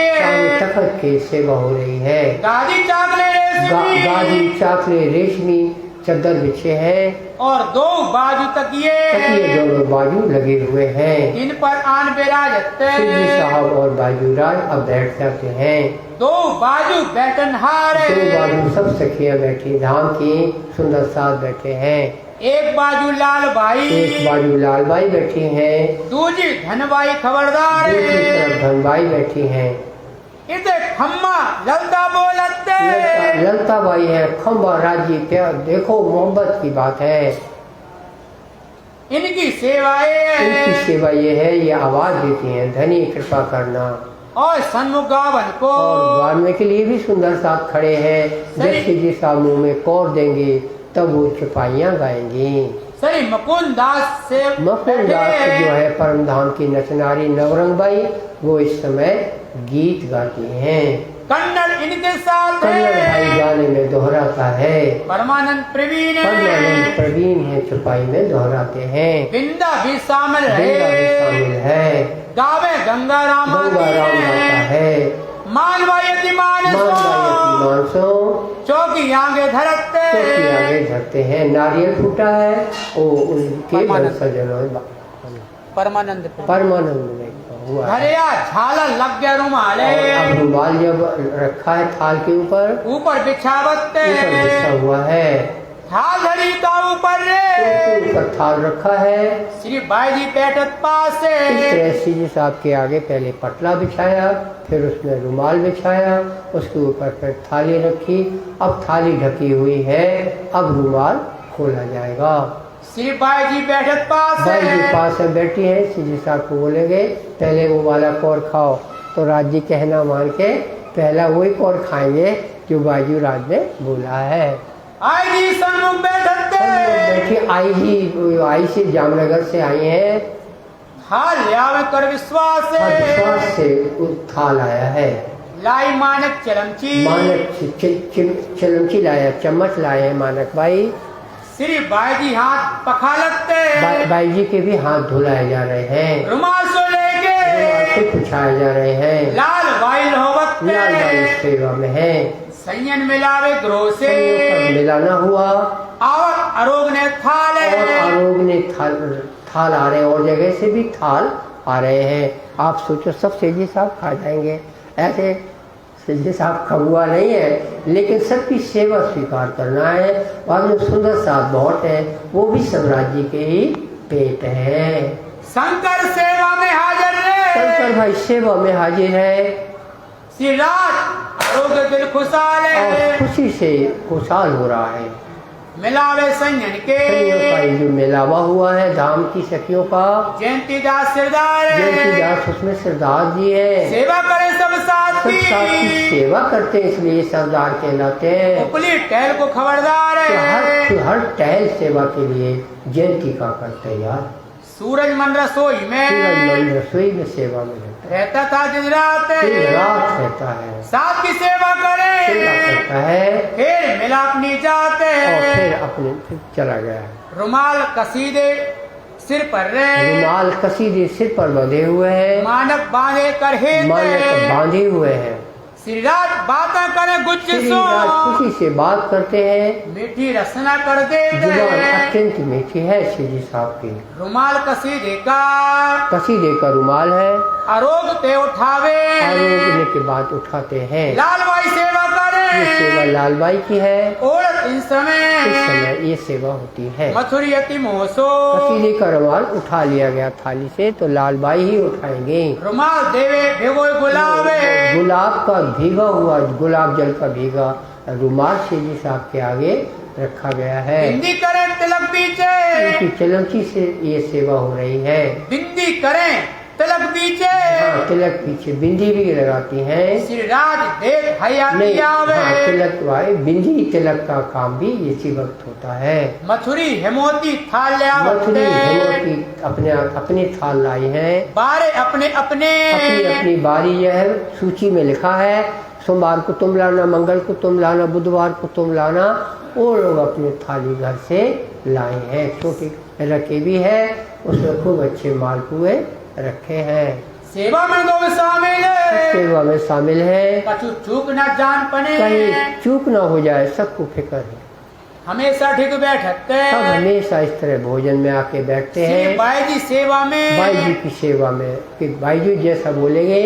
तखत की सेवा हो रही है। गाजी चाकले रेशमी, गादी चाकले रेशमी चद्दर बिछे हैं, और 2 बाजू तकिए, तकिए दोनों बाजू लगे हुए हैं। इन पर आन बिराजते, सिद्धि साहब और बाजूराज अब बैठ जाते हैं। 2 बाजू बैठन हारे, 2 बाजू सब सखियां बैठी, धाम की सुंदर साथ बैठे हैं। 1 बाजू लाल बाई, 1 बाजू लालबाई बैठी हैं, दूजी धनबाई खबरदार, दूसरी तरफ धनबाई बैठी हैं। इते खम्मा ललता बोलते, ललता बाई है, खम्बा राजी प्यार, देखो मोहब्बत की बात है। इनकी सेवाएं, इनकी सेवा ये है, ये आवाज देती हैं, धनी कृपा करना। और सन्मुख गावन को, और गाने के लिए भी सुंदर साथ खड़े हैं। जब सीधी साहब मुंह में कौर देंगे तब वो चौपाइयाँ गाएंगी। श्री मुकुंद दास से, मुकुंद दास जो है परम धाम की नचनारी नवरंगबाई, वो इस समय गीत गाती हैं। कन्नड़ इनके साथ, कन्नड़ भाई गाने में दोहराता है। परमानंद प्रवीण, परमानंद प्रवीण है, चौपाई में दोहराते हैं। बिंदा भी शामिल बिंदा भी है, शामिल है। गावे गंगा राम गाता है। मानवा यतिमान मानसो चौकी आगे धरते, चौकी आगे धरते हैं। नारियल फूटा है, वो उनके सजन परमानंद में हुआ है। घरिया झालर लग गया रुमाले, अब रुमाल जब रखा है थाल के ऊपर बिछावते, ऊपर बिछा हुआ है। थाल धरी का ऊपर रे, ऊपर थाल रखा है। श्री बाईजी बैठत पास से, इस तरह सीधी साहब के आगे पहले पटला बिछाया, फिर उसमें रुमाल बिछाया, उसके ऊपर फिर थाली रखी। अब थाली ढकी हुई है, अब रुमाल खोला जाएगा। श्री बाईजी बैठत पास बाई जी पास में बैठी है, सीधी साहब को बोलेंगे पहले वो वाला कौर खाओ, तो राज जी कहना मान के पहला वही कौर खाएंगे जो बाजू राज ने बोला है। आई जी सन्मुख बैठी आई से जामनगर से आई है। थाल लियावे कर विश्वास से थाल आया है। लाई मानक चलमची, मानक चलमची लाया, चम्मच लाए हैं मानक भाई। श्री बाईजी हाथ पखालते, बाई जी के भी हाथ धुलाए जा रहे हैं। रुमाल सो लेके पुछाए जा रहे हैं। लाल बाई होवत, लाल बाई सेवा में है। संयन मिलावे ग्रोह से, मिलाना हुआ। आवत आरोग ने थाल, और आरोग ने थाल आ रहे हैं, और जगह से भी थाल आ रहे हैं। आप सोचो सब सेजी साहब खा जाएंगे, ऐसे जी साहब खबुआ नहीं है, लेकिन सबकी सेवा स्वीकार करना है। और जो सुंदर साहब बहुत है वो भी साम्राज्य के ही पेट है। शंकर सेवा में हाजिर रे, शंकर भाई सेवा में हाजिर है। श्री रात आरोग्य दिल खुशहाल और है, खुशी से खुशहाल हो रहा है। मिलावे संजन के सखियों का ये जो मिलावा हुआ है धाम की सखियों का, जयंती दास सरदार जयंती दास उसमें सरदार जी है। सेवा करे सब साथ सब साथ की की, सेवा करते हैं इसलिए सरदार कहलाते हैं। उपली टहल को खबरदार है, हर टहल सेवा के लिए जयंती का करते हैं यार। सूरज मन रसोई सूरज में मन रसोई में सेवा में रहता था दिन रात, रात रहता है, साथ की सेवा करे, सेवा करता है फिर मिला अपनी जाते, और फिर अपने फिर चला गया है। रुमाल कसीदे सिर पर रे, रुमाल कसीदे सिर पर बंधे हुए हैं, मानक बांधे कर मानक बांधे हुए हैं। श्री रात बातें करे गुच्छ श्री सो, राज खुशी से बात करते हैं, मीठी रसना कर दे जुबान अत्यंत मीठी है श्री जी साहब की। रुमाल कसीदे का कसीदे का रुमाल है, आरोग ते उठावे, आरोगने के बाद उठाते हैं। लाल भाई सेवा ये करे, सेवा लालबाई की है। ओढ़ इन इस समय समय ये सेवा होती है। मथुरी अति मोहसो, कसीदे का रुमाल उठा लिया गया थाली से तो लालबाई ही उठाएंगे। रुमाल देवे भिगोए गुलाबे, गुलाब का भीगा हुआ, गुलाब जल का भीगा रुमाल श्री जी साहब के आगे रखा गया है। बिंदी करे तिलक पीछे, उनकी चलौची से ये सेवा हो रही है। बिंदी करे तिलक पीछे, हाँ, तिलक पीछे बिंदी भी लगाती हैं। श्री राज देख हया नहीं, आवे, हाँ, तिलक वाले बिंदी तिलक का काम भी इसी वक्त होता है। मथुरी हेमोती थाल मथुरी लिया, हेमोती अपने थाल लाई है। बारे अपने अपने अपनी अपनी बारी यह है, सूची में लिखा है सोमवार को तुम लाना, मंगल को तुम लाना, बुधवार को तुम लाना। वो लोग अपनी थाली घर से लाए हैं। छोटी रखे भी है, उसमें खूब अच्छे मालपुए रखे हैं। सेवा में दो शामिल है, सेवा में शामिल है, कछु चूक न जान पने, कहीं चूक ना हो जाए सबको फिक्र है। हमेशा ठीक बैठते, सब हमेशा इस तरह भोजन में आके बैठते हैं। बाई जी सेवा में, बाई जी की सेवा में कि बाई जी जैसा बोलेंगे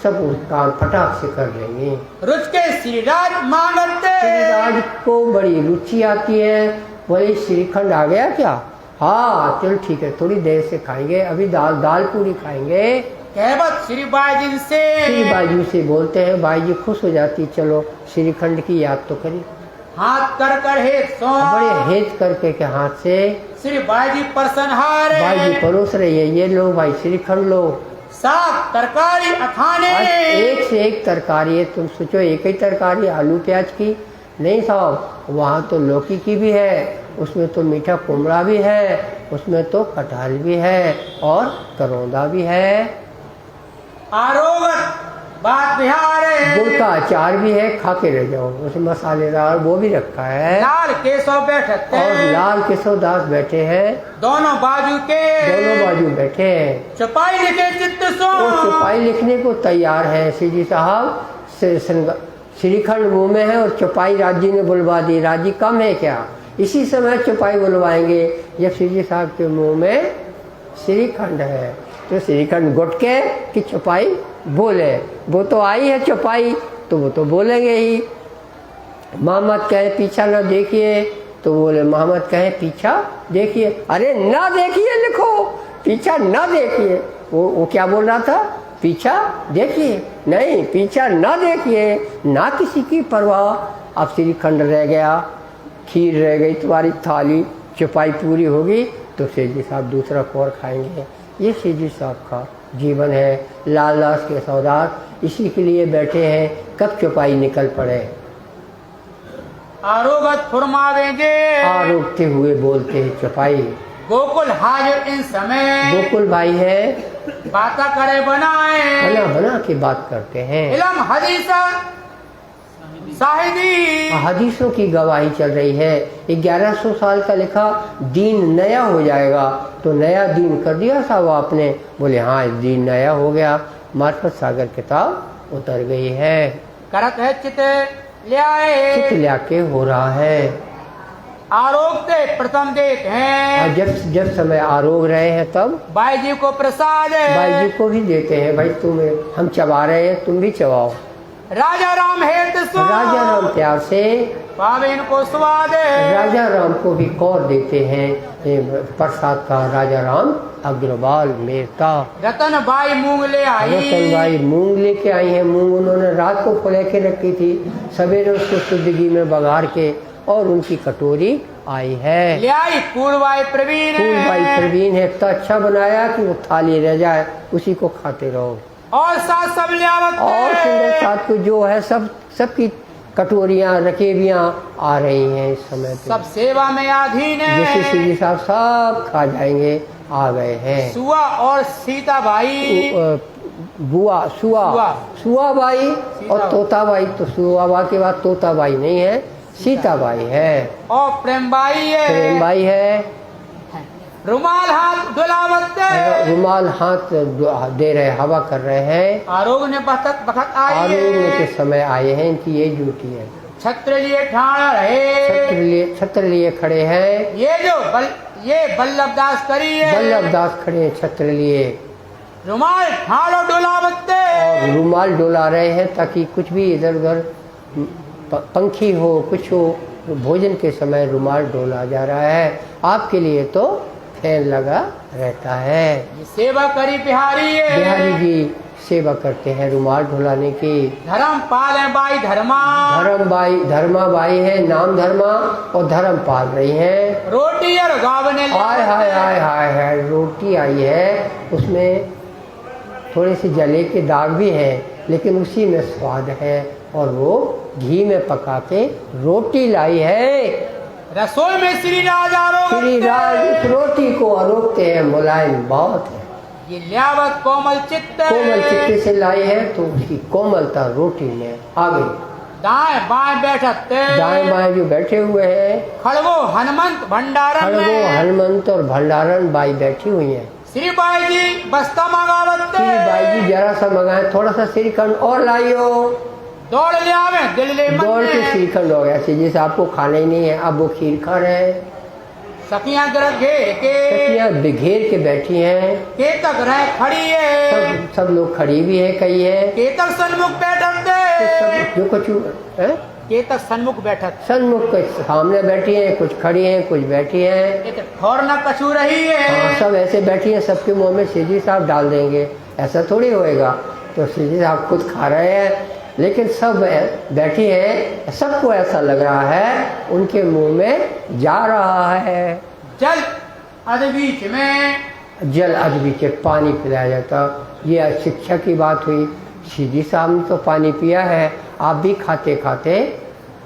सब उस काम फटाक से कर लेंगे। रुच के श्री राज मांगते, श्रीराज को बड़ी रुचि आती है। बोले श्रीखंड आ गया क्या? हाँ चल ठीक है, थोड़ी देर से खाएंगे, अभी दाल पूरी खाएंगे। कहवत श्री बाई से, श्री बाई से बोलते हैं, बाई जी खुश हो जाती, चलो श्रीखंड की याद तो करी। हाथ कर हेत सो, बड़े हेत करके के हाथ से श्री बाई जी प्रसन्न हारे, बाई जी परोस रही है, ये लो भाई श्रीखंड लो। साग तरकारी अखाने, आज एक से एक तरकारी है। तुम सोचो एक ही तरकारी आलू प्याज की नहीं साहब, वहाँ तो लौकी की भी है, उसमें तो मीठा कुमड़ा भी है, उसमें तो कटहल भी है और करौंदा भी है। आरोगत बात बिहार है, गुड़ का अचार भी है, खा के रह जाओ, उसमें मसालेदार वो भी रखा है। लाल केशव बैठते, और लाल केशव दास बैठे हैं, दोनों बाजू के, दोनों बाजू बैठे हैं। चपाई लिखे चित्त सो, वो चौपाई लिखने को तैयार है श्री जी साहब। श्रीखंड मुँह में है और चौपाई राज्य ने बुलवा दी। राज्य कम है क्या? इसी समय चौपाई बुलवाएंगे जब श्री जी साहब के मुंह में श्रीखंड है तो श्रीखंड गुटके की चौपाई बोले। वो तो आई है चौपाई तो वो तो बोलेंगे ही। मोहम्मद कहे पीछा न देखिए तो बोले मोहम्मद कहे पीछा देखिए। अरे ना देखिए लिखो, पीछा ना देखिए। वो क्या बोल रहा था? पीछा देखिए, नहीं पीछा ना देखिए, ना किसी की परवाह। अब श्रीखंड रह गया, खीर रह गई, तुम्हारी थाली चौपाई पूरी होगी तो सेठ जी साहब दूसरा कौर खाएंगे। ये सेठ जी साहब का जीवन है। लालदास के सौदार इसी के लिए बैठे हैं, कब चौपाई निकल पड़े। आरोगत फुरमावेंगे, आरोगते हुए बोलते हैं चौपाई। गोकुल हाजिर इन समय, गोकुल भाई है, बाता करे बनाए, बना के बात करते हैं। इलम हदीसा साहिदी, हदीसों की गवाही चल रही है। 1100 साल का लिखा दीन नया हो जाएगा तो नया दीन कर दिया साहब आपने। बोले हाँ दीन नया हो गया। मार्फत सागर किताब उतर गई है, करत है चित लियाए, चित लियाके हो रहा है। आरोगते प्रथम देख हैं, और जब समय आरोग रहे हैं तब बाई जी को प्रसाद है, बाई जी को भी देते हैं, भाई तुम्हें हम चबा रहे हैं तुम भी चबाओ। राजा राम हेत सो राजा राम प्यार से पावे इनको स्वाद राजा राम को भी कौर देते हैं प्रसाद का। राजा राम अग्रवाल मेहता। रतन बाई मूंग ले आई रतन बाई मूंग लेके आई है। मूंग उन्होंने रात को फुले के रखी थी, सवेरे उसको शुद्ध घी में बघार के और उनकी कटोरी आई है। ले आई पूर्वाई प्रवीण फूलबाई प्रवीण है। तो अच्छा बनाया कि वो थाली रह जाए, उसी को खाते रहो। और साथ सब ले आवत और सुंदर साथ को जो है सबकी कटोरियाँ रकेबियाँ आ रही हैं इस समय पे। सब सेवा में अधीन जैसे श्री साहब सब खा जाएंगे, आ गए हैं। सुआ और सीता भाई बुआ सुआ बाई और तोता बाई। तो सुआ बाई के बाद तोता बाई नहीं है, सीता बाई है। और प्रेम बाई है। प्रेम बाई है। रुमाल हाथ डुलावत रुमाल हाथ दे रहे, हवा कर रहे हैं। आरोग ने बखत आई आरोग्य के समय आए हैं, इनकी ये ड्यूटी है। छत्र लिए ठाण रहे छत्र लिए खड़े हैं। ये बल्लभ दास करी है। बल्लभ दास खड़े हैं छत्र लिए। रुमाल ठाड़ो डुलावत और रुमाल डोला रहे हैं ताकि कुछ भी इधर उधर पंखी हो कुछ हो, भोजन के समय रुमाल डोला जा रहा है। आपके लिए तो फैन लगा रहता है। ये सेवा करी बिहारी है। बिहारी जी सेवा करते हैं रुमाल ढुलाने की। धर्म पाल है बाई धर्मा बाई है, नाम धर्मा और धर्म पाल रही है। रोटी और गावने हाय हाय हाय हाय हाय रोटी आई है, उसमें थोड़े से जले के दाग भी हैं, लेकिन उसी में स्वाद है। और वो घी में पका के रोटी लाई है। रसोई में श्री राज श्री राज इस रोटी को आरोगते हैं, मुलायम बहुत है। ये ल्यावत कोमल चित्त से लाई है, तो उसकी कोमलता रोटी में आ गई। दाएं बाएं दाएं बाएं जो बैठे हुए हैं, खड़गो हनुमंत हनुमंत और भंडारण बाई बैठी हुई है। श्री बाई जी बस्ता मंगावत। श्री बाई जी जरा सा मंगाए, थोड़ा सा श्रीखंड और लाइयो। दौड़ ले आवे दौड़ के श्रीखंड हो गया। जिसे आपको खाना ही नहीं है, अब वो खीर खा रहे हैं। सखियां घेर के बैठी हैं। केतक रह खड़ी है। सब लोग खड़ी भी है, कई है। केतक सन्मुख बैठक जो कुछ है, केतक सन्मुख बैठक सन्मुख के सामने बैठी हैं, कुछ खड़ी हैं, कुछ बैठी हैं। ठोर न कछू रही है। हाँ, सब ऐसे बैठी हैं। सबके मुंह में सीधी साहब डाल देंगे, ऐसा थोड़ी होएगा। तो सीधी साहब खुद खा रहे हैं, लेकिन सब बैठी हैं। सबको ऐसा लग रहा है उनके मुंह में जा रहा है। जल अधबीच में पानी पिलाया जाता। ये शिक्षा की बात हुई। सीधी साहब ने तो पानी पिया है, आप भी खाते खाते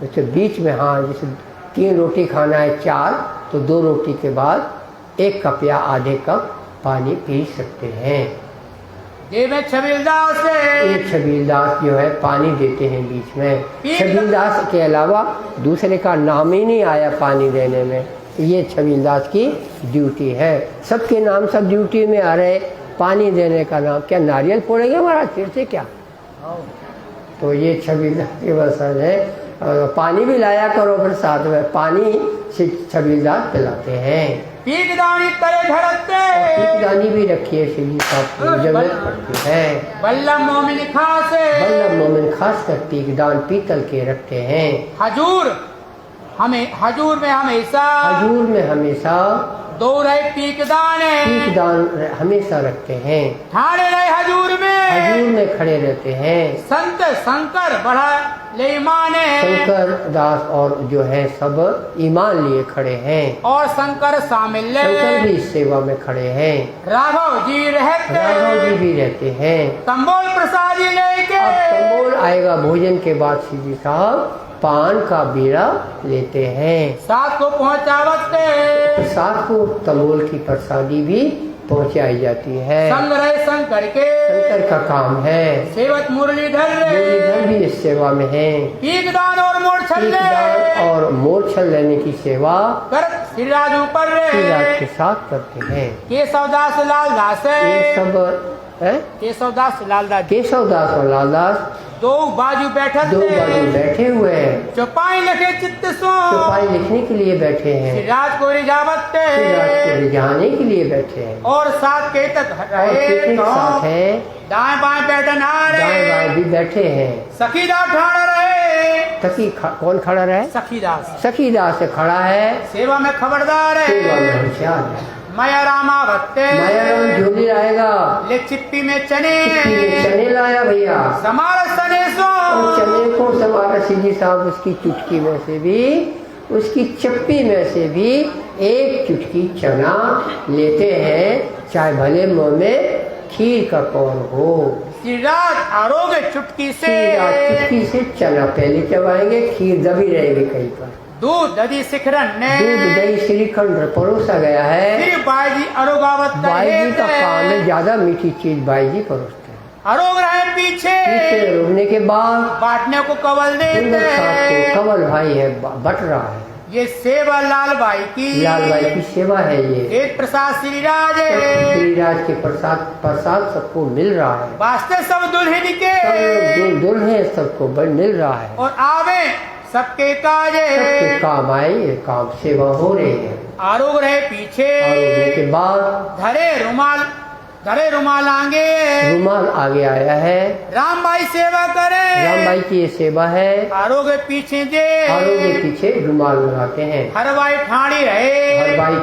जैसे बीच में, हाँ जैसे 3 रोटी खाना है 4, तो 2 रोटी के बाद 1 कप या आधे कप पानी पी सकते हैं। एक छबीलदास जो है पानी देते हैं बीच में। छबीलदास के अलावा दूसरे का नाम ही नहीं आया पानी देने में। ये छबीलदास की ड्यूटी है। सबके नाम सब ड्यूटी में आ रहे, पानी देने का नाम क्या नारियल फोड़ेंगे हमारा सिर से क्या? तो ये छबीलदास की वसन है। पानी भी लाया करो, फिर साथ में पानी छबीलदास पिलाते हैं। पीकदानी भी रखी है श्री साहब की, जरूरत पड़ती है। बल्लभ मोमिन खास कर पीकदान पीतल के रखते हैं। हजूर में हमेशा 2 रहे पीकदान हमेशा रखते हैं। ठाड़े रहे हजूर में खड़े रहते हैं। संत शंकर बढ़ा ले ईमान शंकर दास और जो है सब ईमान लिए खड़े हैं। और शंकर शामिल शंकर भी सेवा में खड़े हैं। राघव जी भी रहते हैं। तंबोल प्रसादी लेके अब तंबोल आएगा भोजन के बाद। सीधी साहब पान का बीड़ा लेते हैं। साथ को साथ को तंबोल की प्रसादी भी पहुंचाई जाती है। शंकर का काम है। सेवक मुरलीधर भी इस सेवा में है। पीकदान और मोरछल लेने की सेवा श्री राज के साथ करते हैं। केशवदास लाल दास ये सब है केशवदास लालदास केशवदास और लालदास दो बाजू बैठत दो बाजू बैठे हुए हैं, चौपाई लिखे चित्त सो चौपाई लिखने के लिए बैठे हैं, राज को रिजावत राज को रिझाने के लिए बैठे हैं, और साथ के तक और कितने साथ हैं, दाएं बाएं बैठन आ दाएं रहे बाएं भी बैठे हैं। सखीदास ठाड़ा रहे कौन खड़ा रहे? सखीदास सखीदास से खड़ा है, सेवा में खबरदार सेवा में है होशियार है। माया रामा भत्ते माया राम झोली लाएगा, ले चिप्पी में चने चिट्ठी में चने लाया भैया, समार सने सो और चने को सवारा सीधी साहब उसकी चुटकी में से भी, उसकी चप्पी में से भी एक चुटकी चना लेते हैं, चाहे भले मुंह में खीर का कौन हो। श्रीराज आरोग्य चुटकी से चुटकी से चना पहले चबाएंगे, खीर दबी रहेगी कहीं पर। दूध दधी शिखरन ने दूध दही श्रीखंड परोसा गया है। श्री बाईजी अरोगावत बाई जी का काम है, ज्यादा मीठी चीज बाई जी परोसते हैं। अरोग रहे पीछे रोकने के बाद बांटने को कवल सुंदर साथ को देते कवल भाई है, बट रहा है। ये सेवा लाल बाई की लाल बाई की सेवा है ये। एक प्रसाद श्रीराज श्रीराज के प्रसाद सबको मिल रहा है, वास्ते सब दुल्हन के सब लोग दुल्हे सबको मिल रहा है, और आवे सबके काजे सबके काम आए, ये काम सेवा हो रही है। आरोग रहे पीछे और के बाद धरे रुमाल आगे रुमाल आगे आया है। राम भाई सेवा करे राम भाई की ये सेवा है। आरोग पीछे जे हारों के पीछे रुमाल लगाते हैं। हर भाई ठाड़ी रहे हर बाई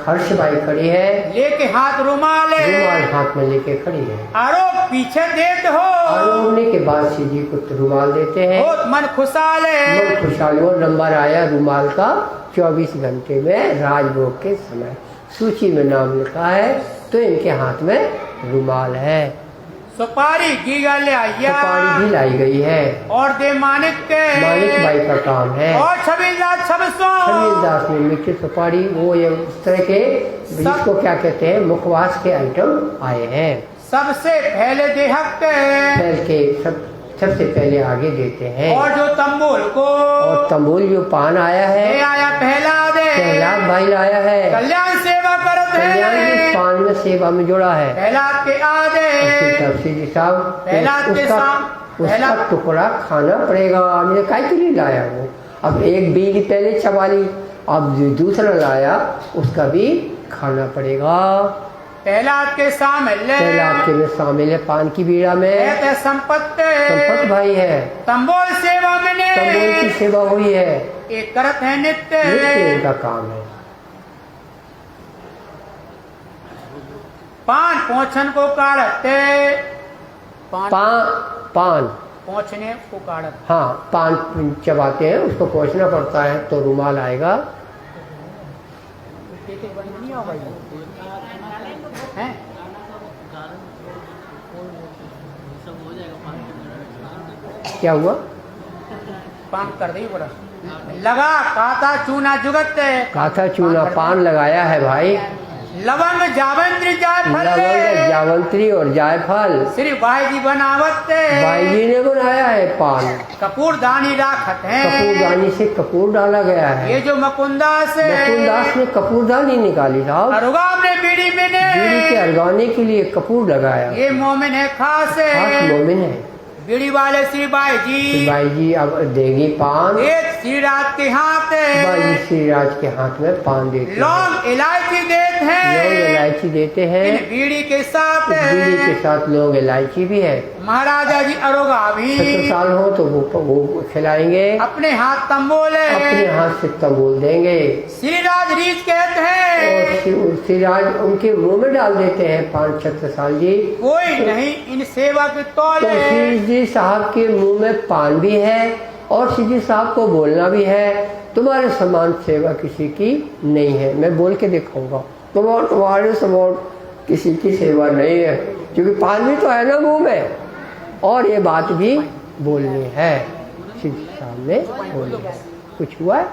हर्ष बाई खड़ी है, लेके हाथ रुमाल रुमाल हाथ में लेके खड़ी है। आरोग पीछे देते हो आरोगने के बाद सीधी को रुमाल देते हैं। बहुत मन खुशहाल है मन खुशहाल और नंबर आया रुमाल का 24 घंटे में राजभोग के समय सूची में नाम लिखा है, तो इनके हाथ में रुमाल है। सुपारी गीगा ले आइया सुपारी भी लाई गई है, और दे मानिक के मालिक बाई का काम है। और छबीलदास छबीलदास में मीठी सुपारी वो ये उस तरह के जिसको क्या कहते हैं मुखवास के आइटम आए हैं। सबसे पहले देहक के फैल के सबसे पहले आगे देते हैं। और जो तंबूल को और तंबूल जो पान आया है ले आया पहला दे प्रहलाद भाई लाया है। कल्याण सेवा करते कल्याण जी पान में सेवा में जुड़ा है। प्रहलाद के आदे सीधी साहब प्रहलाद के उसका टुकड़ा खाना पड़ेगा। हमने काय के लिए लाया वो, अब एक बीज पहले चबा ली, अब जो दूसरा लाया उसका भी खाना पड़ेगा। प्रहलाद के शामिल प्रहलाद के में शामिल है पान की बीड़ा में संपत भाई है। तंबोल सेवा में तंबोल की सेवा हुई है, एक करत है नित्य इनका काम है। पान पोछन को काढ़ते पान पोछने को काढ़त हाँ पान चबाते हैं, उसको पोंछना पड़ता है तो रुमाल आएगा। हैं? क्या हुआ? पान कर दी बड़ा लगा काता चूना जुगत काथा चूना पान लगाया है भाई। लवंग जावंत्री जायफल लवंग जावंत्री और जायफल श्री भाई जी बनावत भाई जी ने बनाया है पान। कपूर दानी राखत है, कपूरदानी से कपूर डाला गया है। ये जो मकुंदास मुकुंदास ने कपूरदानी निकाली साहब, अरुगाम ने बीड़ी में बीड़ी के अर्गाने के लिए कपूर लगाया। ये मोमिन है खास मोमिन है। बीड़ी वाले श्री भाई जी भाई जी अब देगी पान, एक श्रीराज के हाथ भाई जी श्रीराज के हाथ में पान देते लौंग इलायची देते हैं, लोग इलायची देते हैं। इन बीड़ी के साथ बीड़ी के साथ लोग इलायची भी है। महाराजा जी अरोगा भी 70 साल हो तो वो खिलाएंगे, अपने हाथ तंबोले अपने हाथ से तंबोल देंगे श्रीराज रीच कहते हैं, और श्रीराज उनके मुंह में डाल देते हैं। 5-6 साल जी कोई नहीं इन सेवा के तौल तो श्री साहब के मुंह में पान भी है और श्री साहब को बोलना भी है, तुम्हारे समान सेवा किसी की नहीं है। मैं बोल के दिखाऊंगा तुम्हारे समान किसी की सेवा नहीं है, क्योंकि पान भी तो है ना मुंह में, और ये बात भी बोलनी है। श्री साहब ने बोली है। कुछ हुआ है?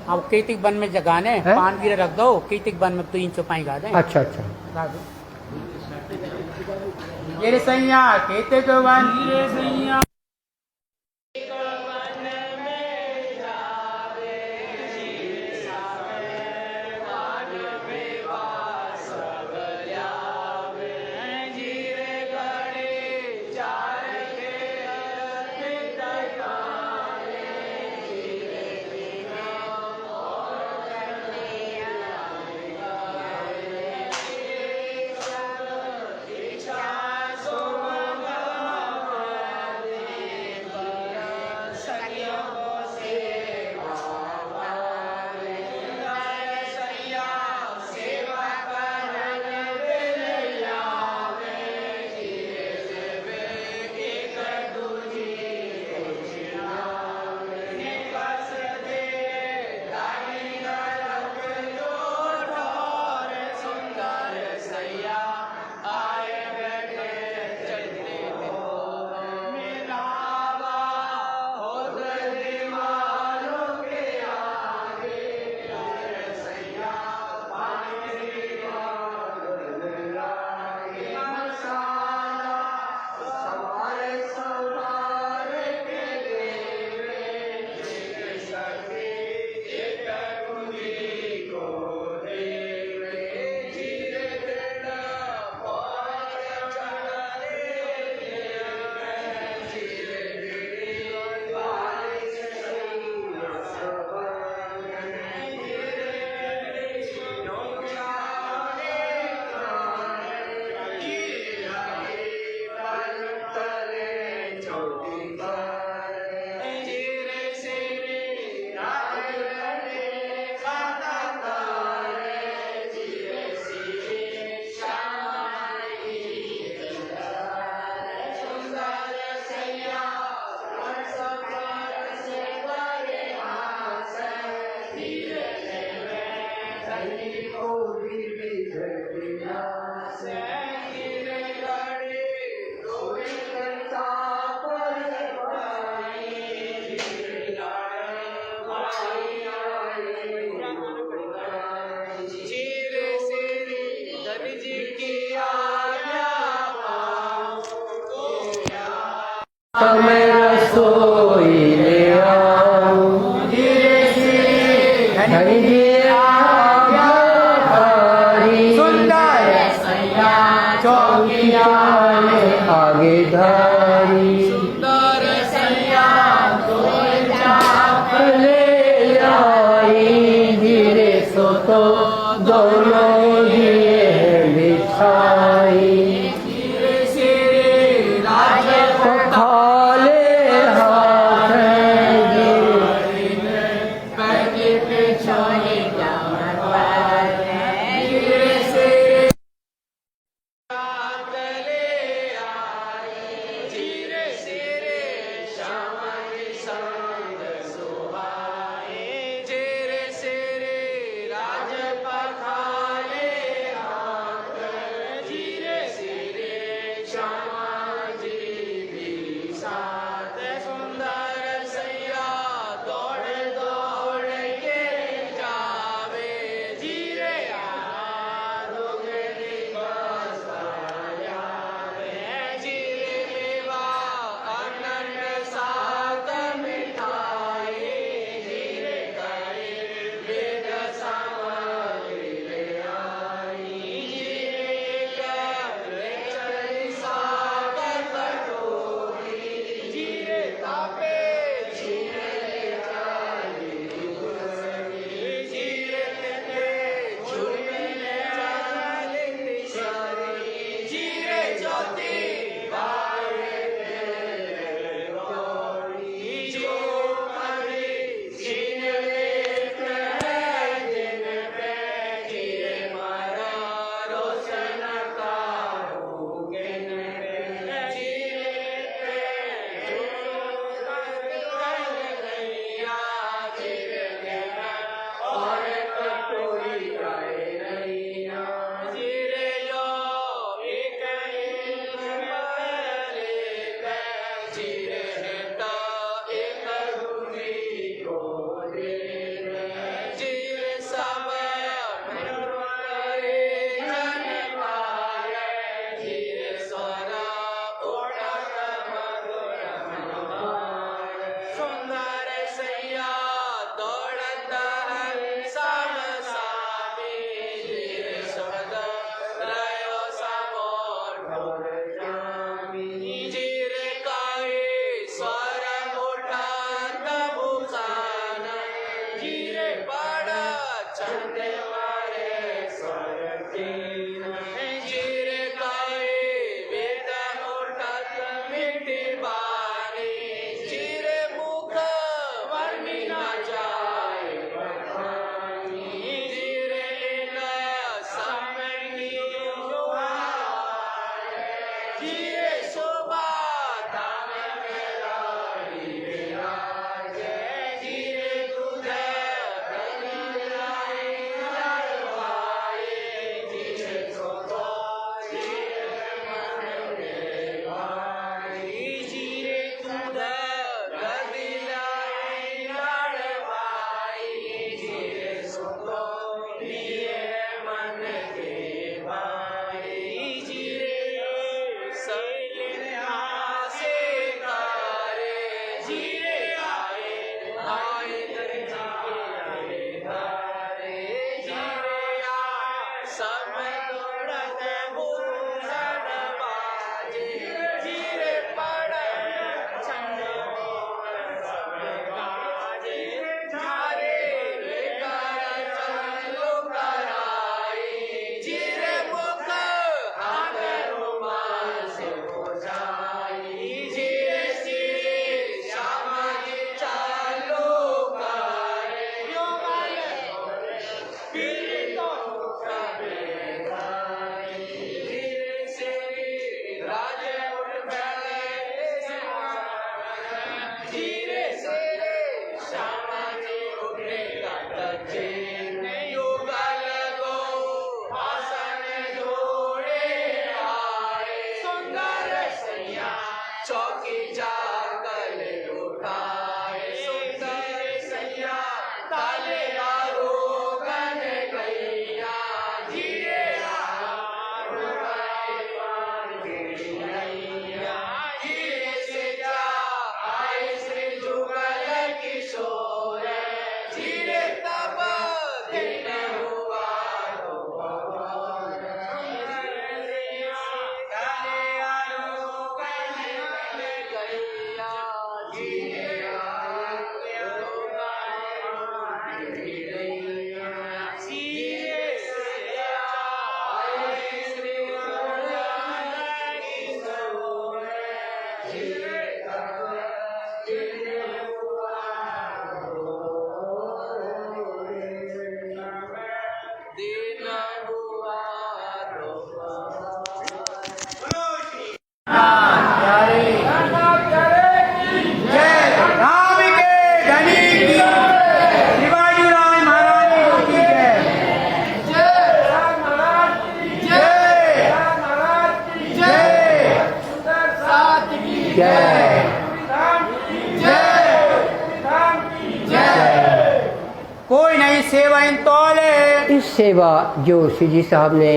अब कीर्तिक वन में जगाने पान गिरे रख दो, कीर्तिक वन में 3 चौपाई गा दें। अच्छा गा दो ये सैया कीर्तिक वन ये सैया मैं रसोई ले आऊं धनी जी आज्ञाकारी सुंदर चौकिया में आगे धारी ले आई धीरे सो तो दोनों दिए बिछाई खाले हाथ राम के धनी की शिवाजी राज महाराज की जय। कोई नहीं सेवा इन तौले। इस सेवा जो श्री जी साहब ने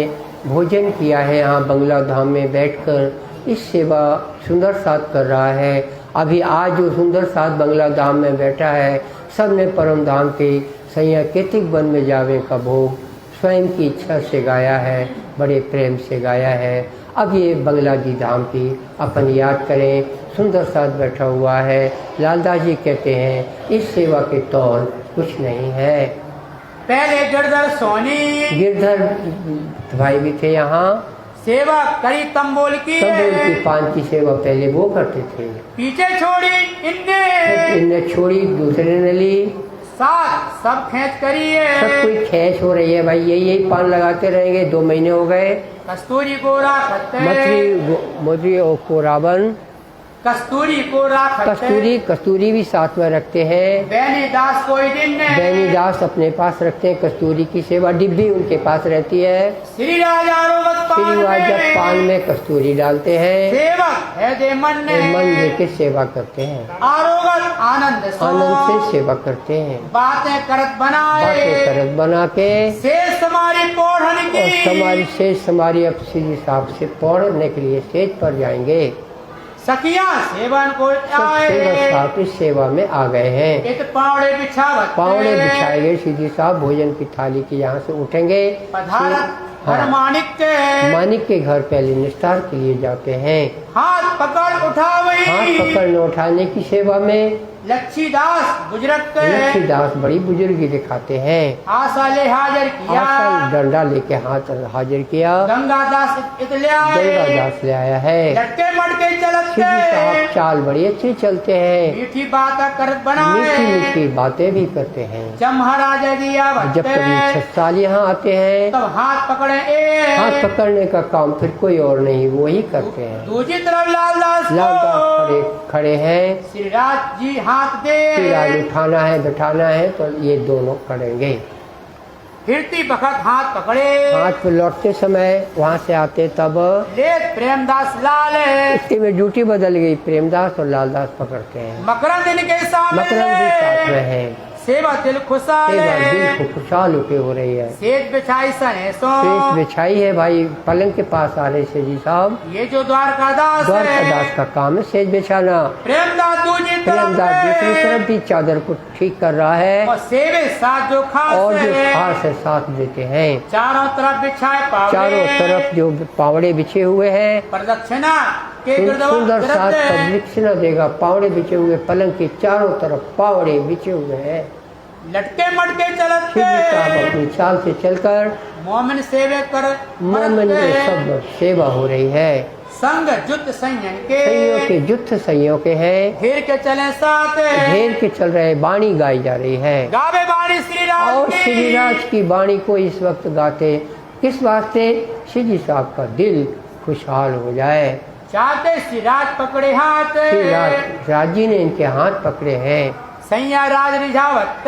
भोजन किया है यहाँ बंगला धाम में बैठकर, इस सेवा सुंदर साथ कर रहा है। अभी आज जो सुंदर साथ बंगला धाम में बैठा है, सब ने परम धाम के सैया केतिक वन में जावे का भोग स्वयं की इच्छा से गाया है, बड़े प्रेम से गाया है। अब ये बंगला जी धाम की अपन याद करें, सुंदर साथ बैठा हुआ है। लालदास जी कहते हैं इस सेवा के तौल कुछ नहीं है। पहले गिरधर सोनी गिरधर भाई भी थे यहाँ, सेवा करी तंबोल की तंबोल की पान की सेवा पहले वो करते थे, पीछे छोड़ी इनने इनने छोड़ी, दूसरे ने ली, साथ सब खेच करी सब है। कोई खैच हो रही है भाई, यही पान लगाते रहेंगे। 2 महीने हो गए। कस्तूरी को राखते मछली और कोरावन, कस्तूरी को राखते कस्तूरी भी साथ में रखते हैं। बैनी दास कोई दिन ने बैनी दास अपने पास रखते हैं, कस्तूरी की सेवा डिब्बी उनके पास रहती है। श्री राजा श्री राजा पान में कस्तूरी डालते हैं, सेवक है दे मन ने मन लेके सेवा करते हैं, आरोगत आनंद से सेवा करते हैं। बातें करत बनाए बातें करत बना के शेष हमारी पौढ़न और की शेष हमारी अब श्री साहब से पौड़ने के लिए स्टेज पर जाएंगे। सखिया सेवन को सेवा साहब इस सेवा में आ गए हैं। इत पावड़े बिछावत पावड़े बिछाए गए। श्री साहब भोजन की थाली की यहाँ से उठेंगे। पधारत हर हाँ। मानिक के मानिक के घर पहले निस्तार के लिए जाते हैं। हाथ पकड़ उठावई हाथ पकड़ने उठाने की सेवा में लक्ष्मीदास बुजुर्ग के लक्ष्मीदास बड़ी बुजुर्गी दिखाते हैं। आशा ले हाजिर किया आसन डंडा लेके हाथ हाजिर किया। गंगादास गंगादास ले आया है। लटके मटके चलत श्री साहब के चाल बड़ी अच्छी चलते हैं, मीठी बात करत मीठी बनाए मीठी बातें भी करते हैं। जब महाराजा दिया जब कभी 6 साल यहाँ आते हैं, तब हाथ पकड़े हाथ पकड़ने का काम फिर कोई और नहीं, वो ही करते हैं। दूसरी तरफ लालदास लालदास खड़े हैं। श्री राज जी हाथ दे फिर आज उठाना है बिठाना है तो ये दोनों करेंगे। फिरती बखत हाथ पकड़े हाथ पे लौटते समय वहाँ से आते तब ले प्रेमदास लाल इतने में ड्यूटी बदल गई, प्रेमदास और लालदास पकड़ते हैं। मकरंद इनके सामने मकरंद भी साथ में है। सेवा दिल खुशहाल सेवा दिल को खुशहाल होके हो रही है। सेज बिछाई सने सो शेष बिछाई है भाई, पलंग के पास आ रहे से जी साहब। ये जो द्वारकादास द्वारकादास का काम है सेज बिछाना। प्रेमदास दूसरी प्रेमदास दूसरी तरफ भी चादर को ठीक कर रहा है और सेवे साथ जो खास और जो खास है साथ देते हैं। चारों तरफ बिछाए पावड़े चारों तरफ जो पावड़े बिछे हुए हैं, प्रदक्षिणा के सुंदर साथ प्रदक्षिणा देगा। पावड़े बिछे हुए पलंग के चारों तरफ पावड़े बिछे हुए हैं। लटके मटके चलत श्री साहब अपनी चाल से चलकर मोमिन सेवे कर मोमिन में सब सेवा हो रही है। संग जुत संयन के सैयों के जुत्थ सैयों के हैं, घेर के चले साथ घेर के चल रहे, बाणी गाई जा रही है। गावे बाणी श्री राज और की। श्री राज की बाणी को इस वक्त गाते किस वास्ते? श्री जी साहब का दिल खुशहाल हो जाए। चाहते श्री राज पकड़े हाथ श्री राज जी ने इनके हाथ पकड़े हैं। सैया राज रिझावत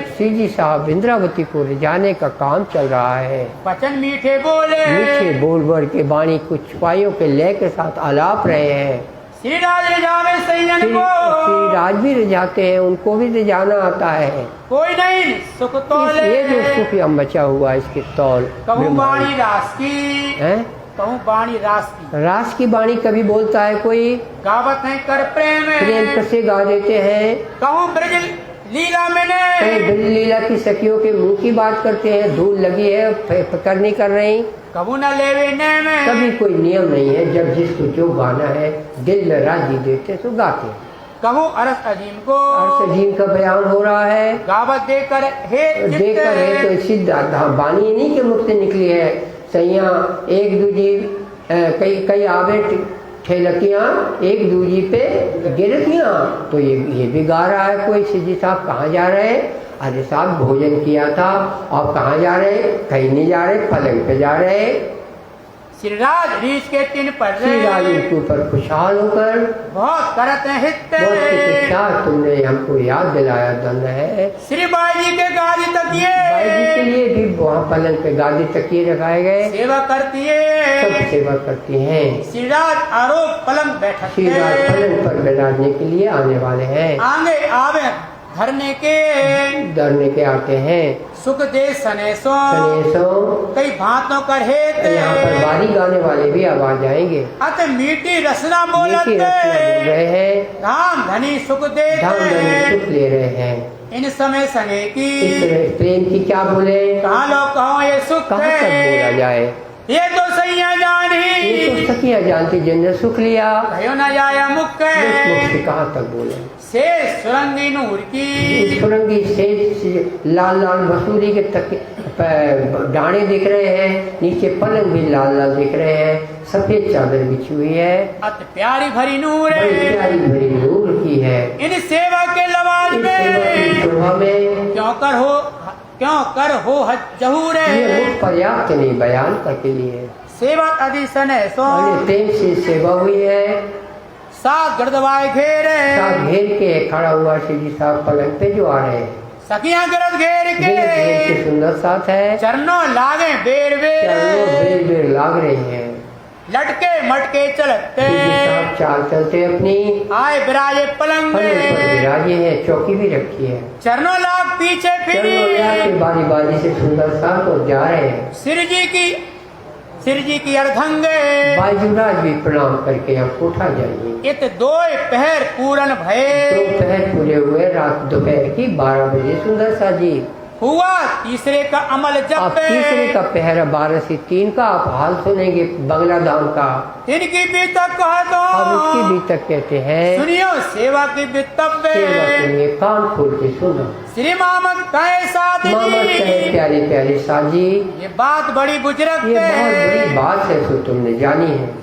श्री जी साहब इंद्रावती को रिझाने का काम चल रहा है। वचन मीठे बोले मीठे बोल भर के बाणी कुछ सिपाहियों के लय के साथ आलाप रहे हैं। श्री राज रिझावे सैयन श्री को राज भी रिझाते हैं, उनको भी रिझाना आता है। कोई नहीं सुख तोले ये जो सुख यहाँ मचा हुआ है इसकी तौल कहूँ बाणी रास की है। कहूँ बाणी रास की रास की बाणी कभी बोलता है कोई, गावत है कर प्रेम प्रेम कैसे गा देते हैं। कहूँ ब्रज लीला मैंने कहीं ब्रज लीला की सखियों के मुंह की बात करते हैं, धूल लगी है पकड़ नहीं कर रही। कहूँ न लेवे ने में कभी कोई नियम नहीं है, जब जिसको जो गाना है दिल में राजी देते तो गाते। कहूँ अरस अजीम को अर्श अजीम का बयान हो रहा है। गावत देकर हे देकर है तो इसी बानी नहीं के मुख से निकली है। सैया एक दूजी कई आवे ठेलकियाँ एक दूजी पे गिरतियाँ। तो ये भी गा रहा है कोई, श्री जी साहब कहाँ जा रहे हैं? अरे साहब भोजन किया था, और कहाँ जा रहे? कहीं नहीं जा रहे, पलंग पे जा रहे। श्रीराज रीछ के तीन पर श्री राज के ऊपर खुशहाल होकर बहुत करत हैं हित। बहुत चिकित्सा तुमने हमको याद दिलाया, धन्य है। श्री बाई जी के गादी तकिए बाई जी के लिए भी वहाँ पलंग पे गादी तकिए रखाए गए, सेवा करती सब है। सेवा करती हैं। श्रीराज आरोप पलंग बैठक श्री राज पलंग पर बैठाने के लिए आने वाले हैं, आगे आवे धरने के डरने के आते हैं। सुख दे सनेसो सनेसों कई भांतों कर हेत। यहाँ पर बारी गाने वाले भी आवाज आएंगे। अत मीठी रसना बोलत मीठी रचना बोल रहे हैं, धाम धनी सुख दे। धाम धनी सुख ले रहे हैं। इन समय सने की इस प्रेम की क्या बोले, कहाँ लोग कहो ये सुख कहाँ तक बोला है। जाए? ये तो सैया ये जानी तो सखियाँ जानती जिनने सुख लिया, भयो न जाया मुख मुख से कहाँ तक बोले। से सुरंगी नूर की सुरंगी से लाल लाल मसूरी के तक डाणे दिख रहे हैं, नीचे पलंग भी लाल लाल दिख रहे हैं, सफेद चादर बिछी हुई है, अत प्यारी भरी नूर बड़ी प्यारी भरी नूर की है। इन सेवा के लवाज इस सेवा की में शोभा में क्यों कर हो जहूर ये मुख पर्याप्त नहीं बयान करके लिए। सेवा अधि सने सो बड़े प्रेम से सेवा हुई है। सात गर्दवाए घेरे साथ घेर के खड़ा हुआ श्री जी साहब पलंग पे जो आ रहे हैं, सखियां गर्द घेर घेर के के सुंदर साथ है, चरणों लागे बेर चरणों बेर बेर बेर लाग रहे हैं। लटके मटके चलते श्री जी साहब चाल चलते अपनी आए बिराजे पलंग पलंग पर विराजे हैं, चौकी भी रखी है। चरणों लाग पीछे चरणों फिर लगा के बारी बारी से सुंदर साथ और जा रहे हैं। सिर जी की अर्धंगे बाजूराज भी प्रणाम करके अब उठा जाइए। इत दो पहर पूरन भये दोपहर पूरे हुए, रात दोपहर की 12 बजे सुंदर सा जी हुआ तीसरे का अमल आप जब तीसरे का पहरा 12 से 3 का आप हाल सुनेंगे बंगला धाम का। इनकी बीतक कह दो अब इसकी भी तक कहते हैं, सुनियो सेवा की बितब्बे सेवा सुनिए कान खोल के सुनो। श्री मामद कहे साथ मामा कहे प्यारे प्यारे साजी, ये बात बड़ी बुजुर्ग ये बहुत बड़ी बात है सो तुमने जानी है।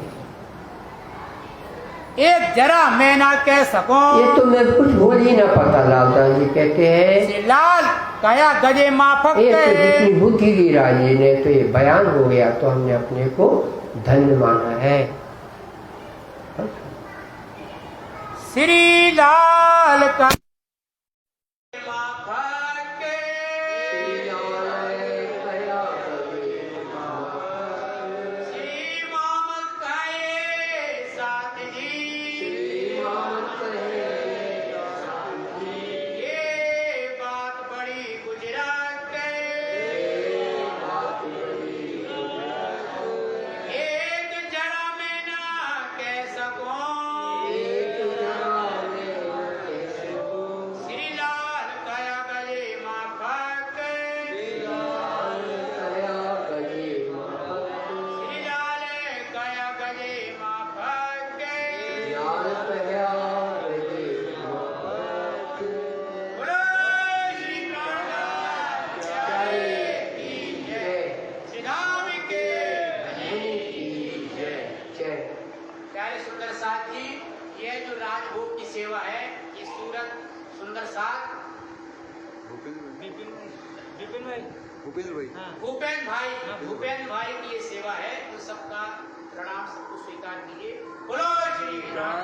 एक जरा मैं ना कह सकूं ये तो मैं कुछ बोल ही ना पाता। लालदास जी कहते हैं, श्री लाल कया गजे माफक ये तो जितनी बुद्धि दी राजी ने तो ये बयान हो गया, तो हमने अपने को धन्य माना है। श्री लाल का राजभोग की सेवा है। ये सूरत सुंदर साथ भूपेंद्र भाई की ये सेवा है। तो सबका प्रणाम सबको स्वीकार कीजिए। बोलो श्री राम।